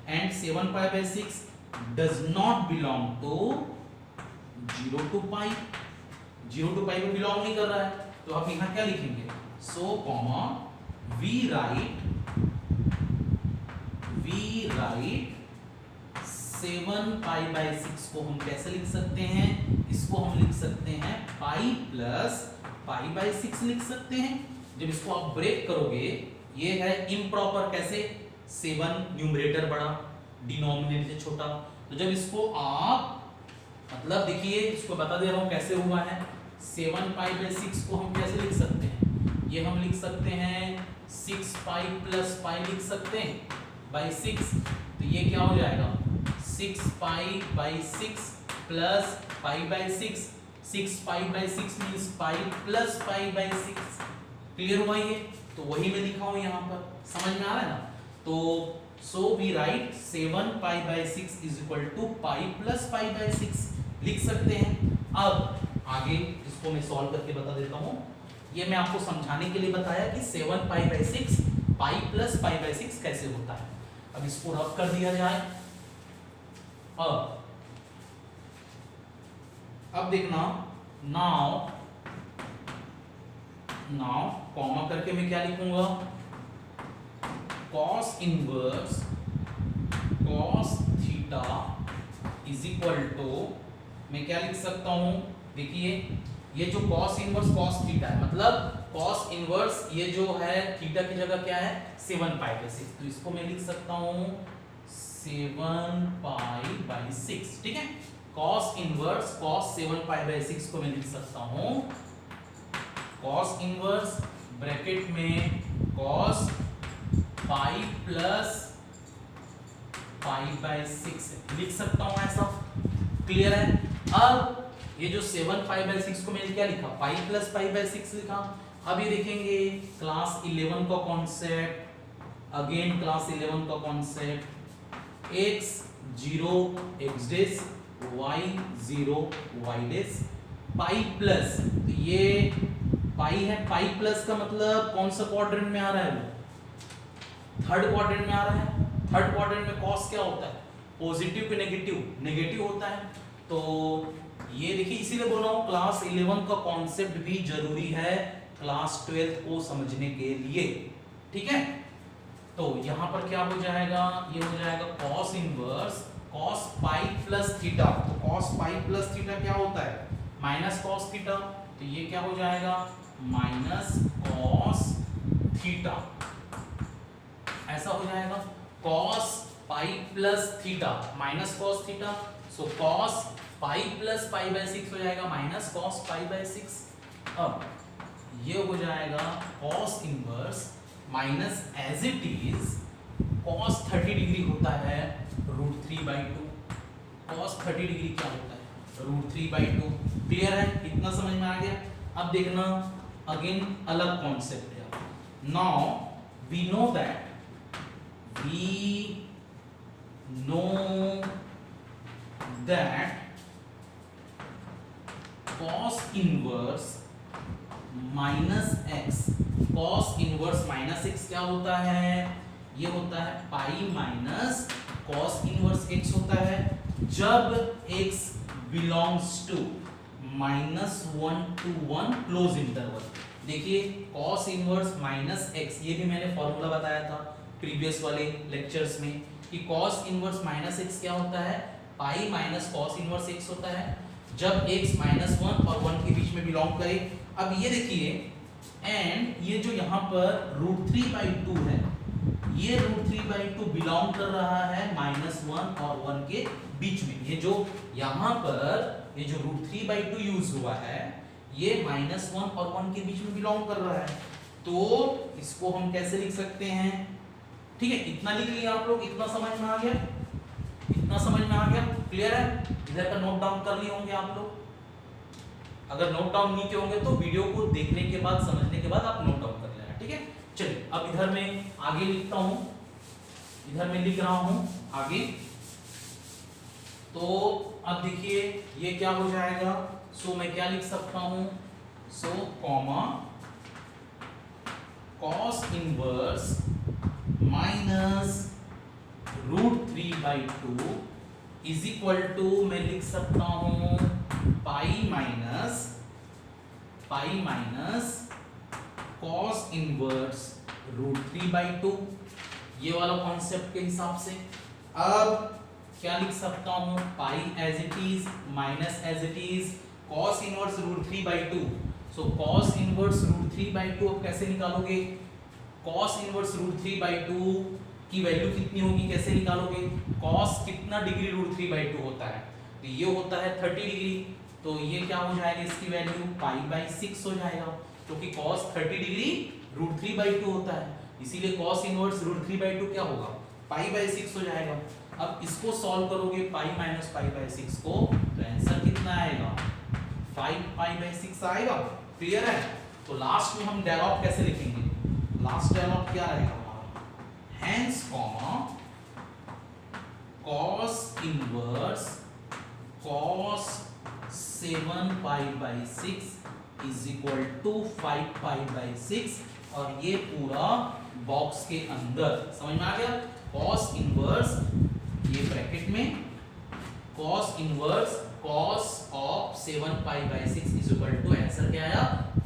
And 7π/6 does not belong to 0 to π। 0 to π में बिलोंग नहीं कर रहा है, तो आप यहाँ क्या लिखेंगे? सो कॉमा we write 7π/6 को हम कैसे लिख सकते हैं? इसको हम लिख सकते हैं π + π/6 लिख सकते हैं। जब इसको आप ब्रेक करोगे, ये है इम्प्रॉपर। कैसे? 7 न्यूमरेटर बड़ा, डिनोमिनेटर छोटा। तो जब इसको आप मतलब देखिए, इसको बता दे रहा हूं कैसे हुआ है। 7π/6 को हम कैसे लिख सकते हैं? ये हम लिख सकते हैं 6π + π लिख सकते हैं /6। तो ये क्या हो जाएगा? 6π/6 + π/6। 6π/6 मींस π + π/6। क्लियर हुआ ये? तो वही मैं लिखा हूं यहाँ पर। समझ में आ रहा है ना? तो so we write 7π/6 is equal to π + π/6 लिख सकते हैं। अब आगे इसको मैं सॉल्व करके बता देता हूं। ये मैं आपको समझाने के लिए बताया कि 7π/6 π + π/6 कैसे होता है। अब इसको रब कर दिया जाए। अब देखना, नाउ कॉमा करके मैं क्या लिखूंगा? cos inverse cos theta is equal to, मैं क्या लिख सकता हूं? देखिए ये जो cos इनवर्स cos थीटा है, मतलब cos इनवर्स ये जो है थीटा की जगह क्या है? 7π/6। तो इसको मैं लिख सकता हूं 7π/6, ठीक है। cos इनवर्स cos 7π/6 को मैं लिख सकता हूं cos इनवर्स ब्रैकेट में cos π + π/6 लिख सकता हूं ऐसा। क्लियर है? अब ये जो 7π/6 को मैंने क्या लिखा? π + π/6 लिखा। अब ये देखेंगे क्लास 11 का कॉन्सेप्ट, अगेन क्लास 11 का concept, x0 x' y0 y' π plus, तो ये पाई है, पाई प्लस का मतलब कौन सा क्वाड्रेंट में आ रहा है, वो थर्ड क्वाड्रेंट में आ रहा है। थर्ड क्वाड्रेंट में कॉस क्या होता है, पॉजिटिव के नेगेटिव, नेगेटिव होता है। तो ये देखिए इसीलिए बोल रहा हूं क्लास 11 का कॉन्सेप्ट भी जरूरी है क्लास 12 को समझने के लिए, ठीक है। तो यहां पर क्या हो जाएगा, ये हो जाएगा cos inverse cos pi plus theta. तो कॉस पाई प्लस थीटा क्या होता है, माइनस कॉस थीटा। तो ये क्या हो जाएगा, माइनस कॉस थीटा, ऐसा हो जाएगा। Cos pi plus theta minus cos theta, so cos pi plus pi by 6 हो जाएगा माइनस कॉस पाई बाय 6। अब ये हो जाएगा cos inverse minus as it is cos 30 degree होता है √3/2। कॉस 30 डिग्री क्या होता है, √3/2। क्लियर है, इतना समझ में आ गया। अब देखना अगेन अलग कॉन्सेप्ट है। Now we know that cos inverse minus x, cos inverse minus x क्या होता है, ये होता है pi minus cos inverse x होता है जब x belongs to -1 to 1 close interval. देखिए cos इनवर्स माइनस एक्स, ये भी मैंने फॉर्मूला बताया था प्रीवियस वाले लेक्चर्स में कि cos इनवर्स माइनस एक्स क्या होता है, pi minus cos inverse x होता है जब x -1 और 1 के बीच में बिलोंग करे। अब ये देखिए एंड ये जो यहाँ पर √3/2 है, ये √3/2 बिलोंग कर रहा है -1 और 1 के बीच में। ये जो यहाँ पर ये जो √3/2 यूज हुआ है ये -1 और 1 के बीच में बिलोंग कर रहा है। तो इसको हम कैसे लिख सकते हैं, ठीक है, इतना लिख लिया आप लोग, इतना समझ में आ गया, इतना समझ में आ गया, क्लियर है। इधर का नोट डाउन कर लिए होंगे आप लोग, अगर नोट डाउन नहीं किए होंगे तो वीडियो को देखने के बाद समझने के बाद आप नोट डाउन कर लेना, ठीक है। चलिए अब इधर मैं आगे लिखता हूं, इधर मैं लिख रहा हूं आगे। तो अब देखिए ये क्या हो जाएगा, सो मैं क्या लिख सकता हूं, so comma cos inverse minus √3/2 is equal to मैं लिख सकता हूं पाई माइनस cos इनवर्स √3/2, ये वाला कॉन्सेप्ट के हिसाब से। अब क्या लिख सकता हूं, pi as it is minus as it is cos inverse √3/2। So cos inverse √3/2 अब कैसे निकालोगे, cos इनवर्स √3/2 की वैल्यू कितनी होगी, कैसे निकालोगे, cos कितना डिग्री √3/2 होता है, तो ये होता है 30 डिग्री। तो ये क्या हो जाएगा, इसकी वैल्यू पाई/6 हो जाएगा, क्योंकि cos 30 डिग्री √3/2 होता है, इसीलिए cos इनवर्स √3/2 क्या होगा, पाई/6 हो जाएगा। अब इसको सॉल्व करोगे पाई माइनस पाई/6 को, तो आंसर कितना आएगा, 5π/6 आएगा। क्लियर है। तो लास्ट में हम डायलॉग कैसे लिखेंगे, लास्ट डायलॉग क्या रहेगा हमारा, hence comma cos inverse cos 7π/6 is equal to 5π/6, और ये पूरा बॉक्स के अंदर, समझ में आ गया, cos इनवर्स ये ब्रैकेट में cos inverse cos of 7π/6 is equal to answer क्या आया,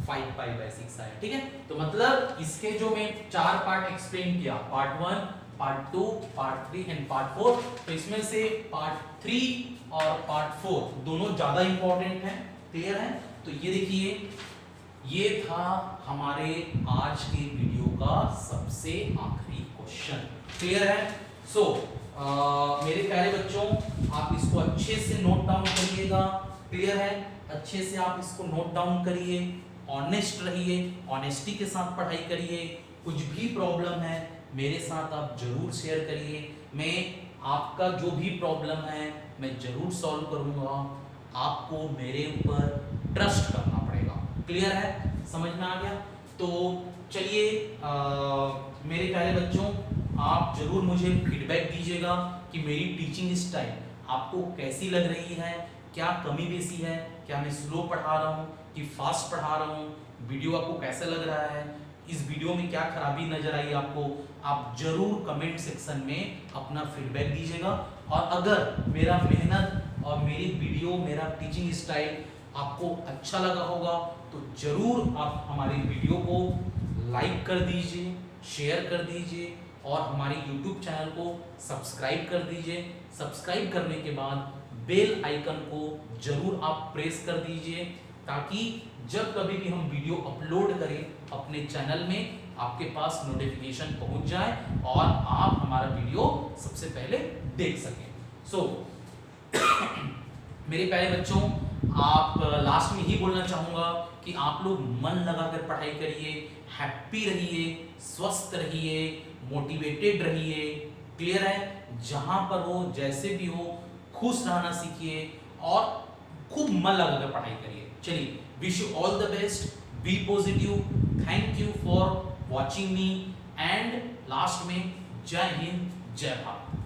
5π/6 आया, ठीक है। तो मतलब इसके जो मैं 4 पार्ट एक्सप्लेन किया, part 1, part 2, part 3 and part 4, तो इसमें से पार्ट 3 और पार्ट 4 दोनों ज्यादा इंपॉर्टेंट हैं, क्लियर है। तो ये देखिए ये था हमारे आज के वीडियो का सबसे आखिरी क्वेश्चन, क्लियर है। सो मेरे प्यारे बच्चों आप इसको अच्छे से नोट डाउन करिएगा, क्लियर है, अच्छे से आप इसको नोट डाउन करिए, ऑनेस्ट रहिए, ऑनेस्टी के साथ पढ़ाई करिए, कुछ भी प्रॉब्लम है मेरे साथ आप जरूर शेयर करिए, मैं आपका जो भी प्रॉब्लम है मैं जरूर सॉल्व करूंगा, आपको मेरे ऊपर ट्रस्ट करना पड़ेगा, क्लियर है, समझ में आ गया। तो चलिए मेरे प्यारे बच्चों आप जरूर मुझे फीडबैक दीजिएगा कि मेरी टीचिंग स्टाइल आपको कैसी लग रही है, क्या कमी बेसी है, क्या मैं स्लो पढ़ा रहा हूँ कि फास्ट पढ़ा रहा हूँ, वीडियो आपको कैसा लग रहा है, इस वीडियो में क्या खराबी नजर आई आपको, आप जरूर कमेंट सेक्शन में अपना फीडबैक दीजिएगा। और अगर मेरा मेहनत और मेरी वीडियो, मेरा टीचिंग स्टाइल आपको अच्छा लगा होगा तो जरूर आप हमारी वीडियो को लाइक कर दीजिए, शेयर कर दीजिए और हमारे YouTube चैनल को सब्सक्राइब कर दीजिए। सब्सक्राइब करने के बाद बेल आइकन को जरूर आप प्रेस कर दीजिए, ताकि जब कभी भी हम वीडियो अपलोड करें अपने चैनल में आपके पास नोटिफिकेशन पहुंच जाए और आप हमारा वीडियो सबसे पहले देख सकें। मेरे प्यारे बच्चों, आप लास्ट में ही बोलना चाहूंगा कि आप लोग मन लगाकर पढ़ाई करिए, हैप्पी रहिए, स्वस्थ रहिए, मोटिवेटेड रहिए। क्लियर है? जहां पर हो, जैसे भी हो, खुश रहना सीखिए और खूब मन लगाकर पढ़ाई करिए। चलिए, wish you all the best, be positive, thank you for watching me and last में जय हिंद, जय भारत।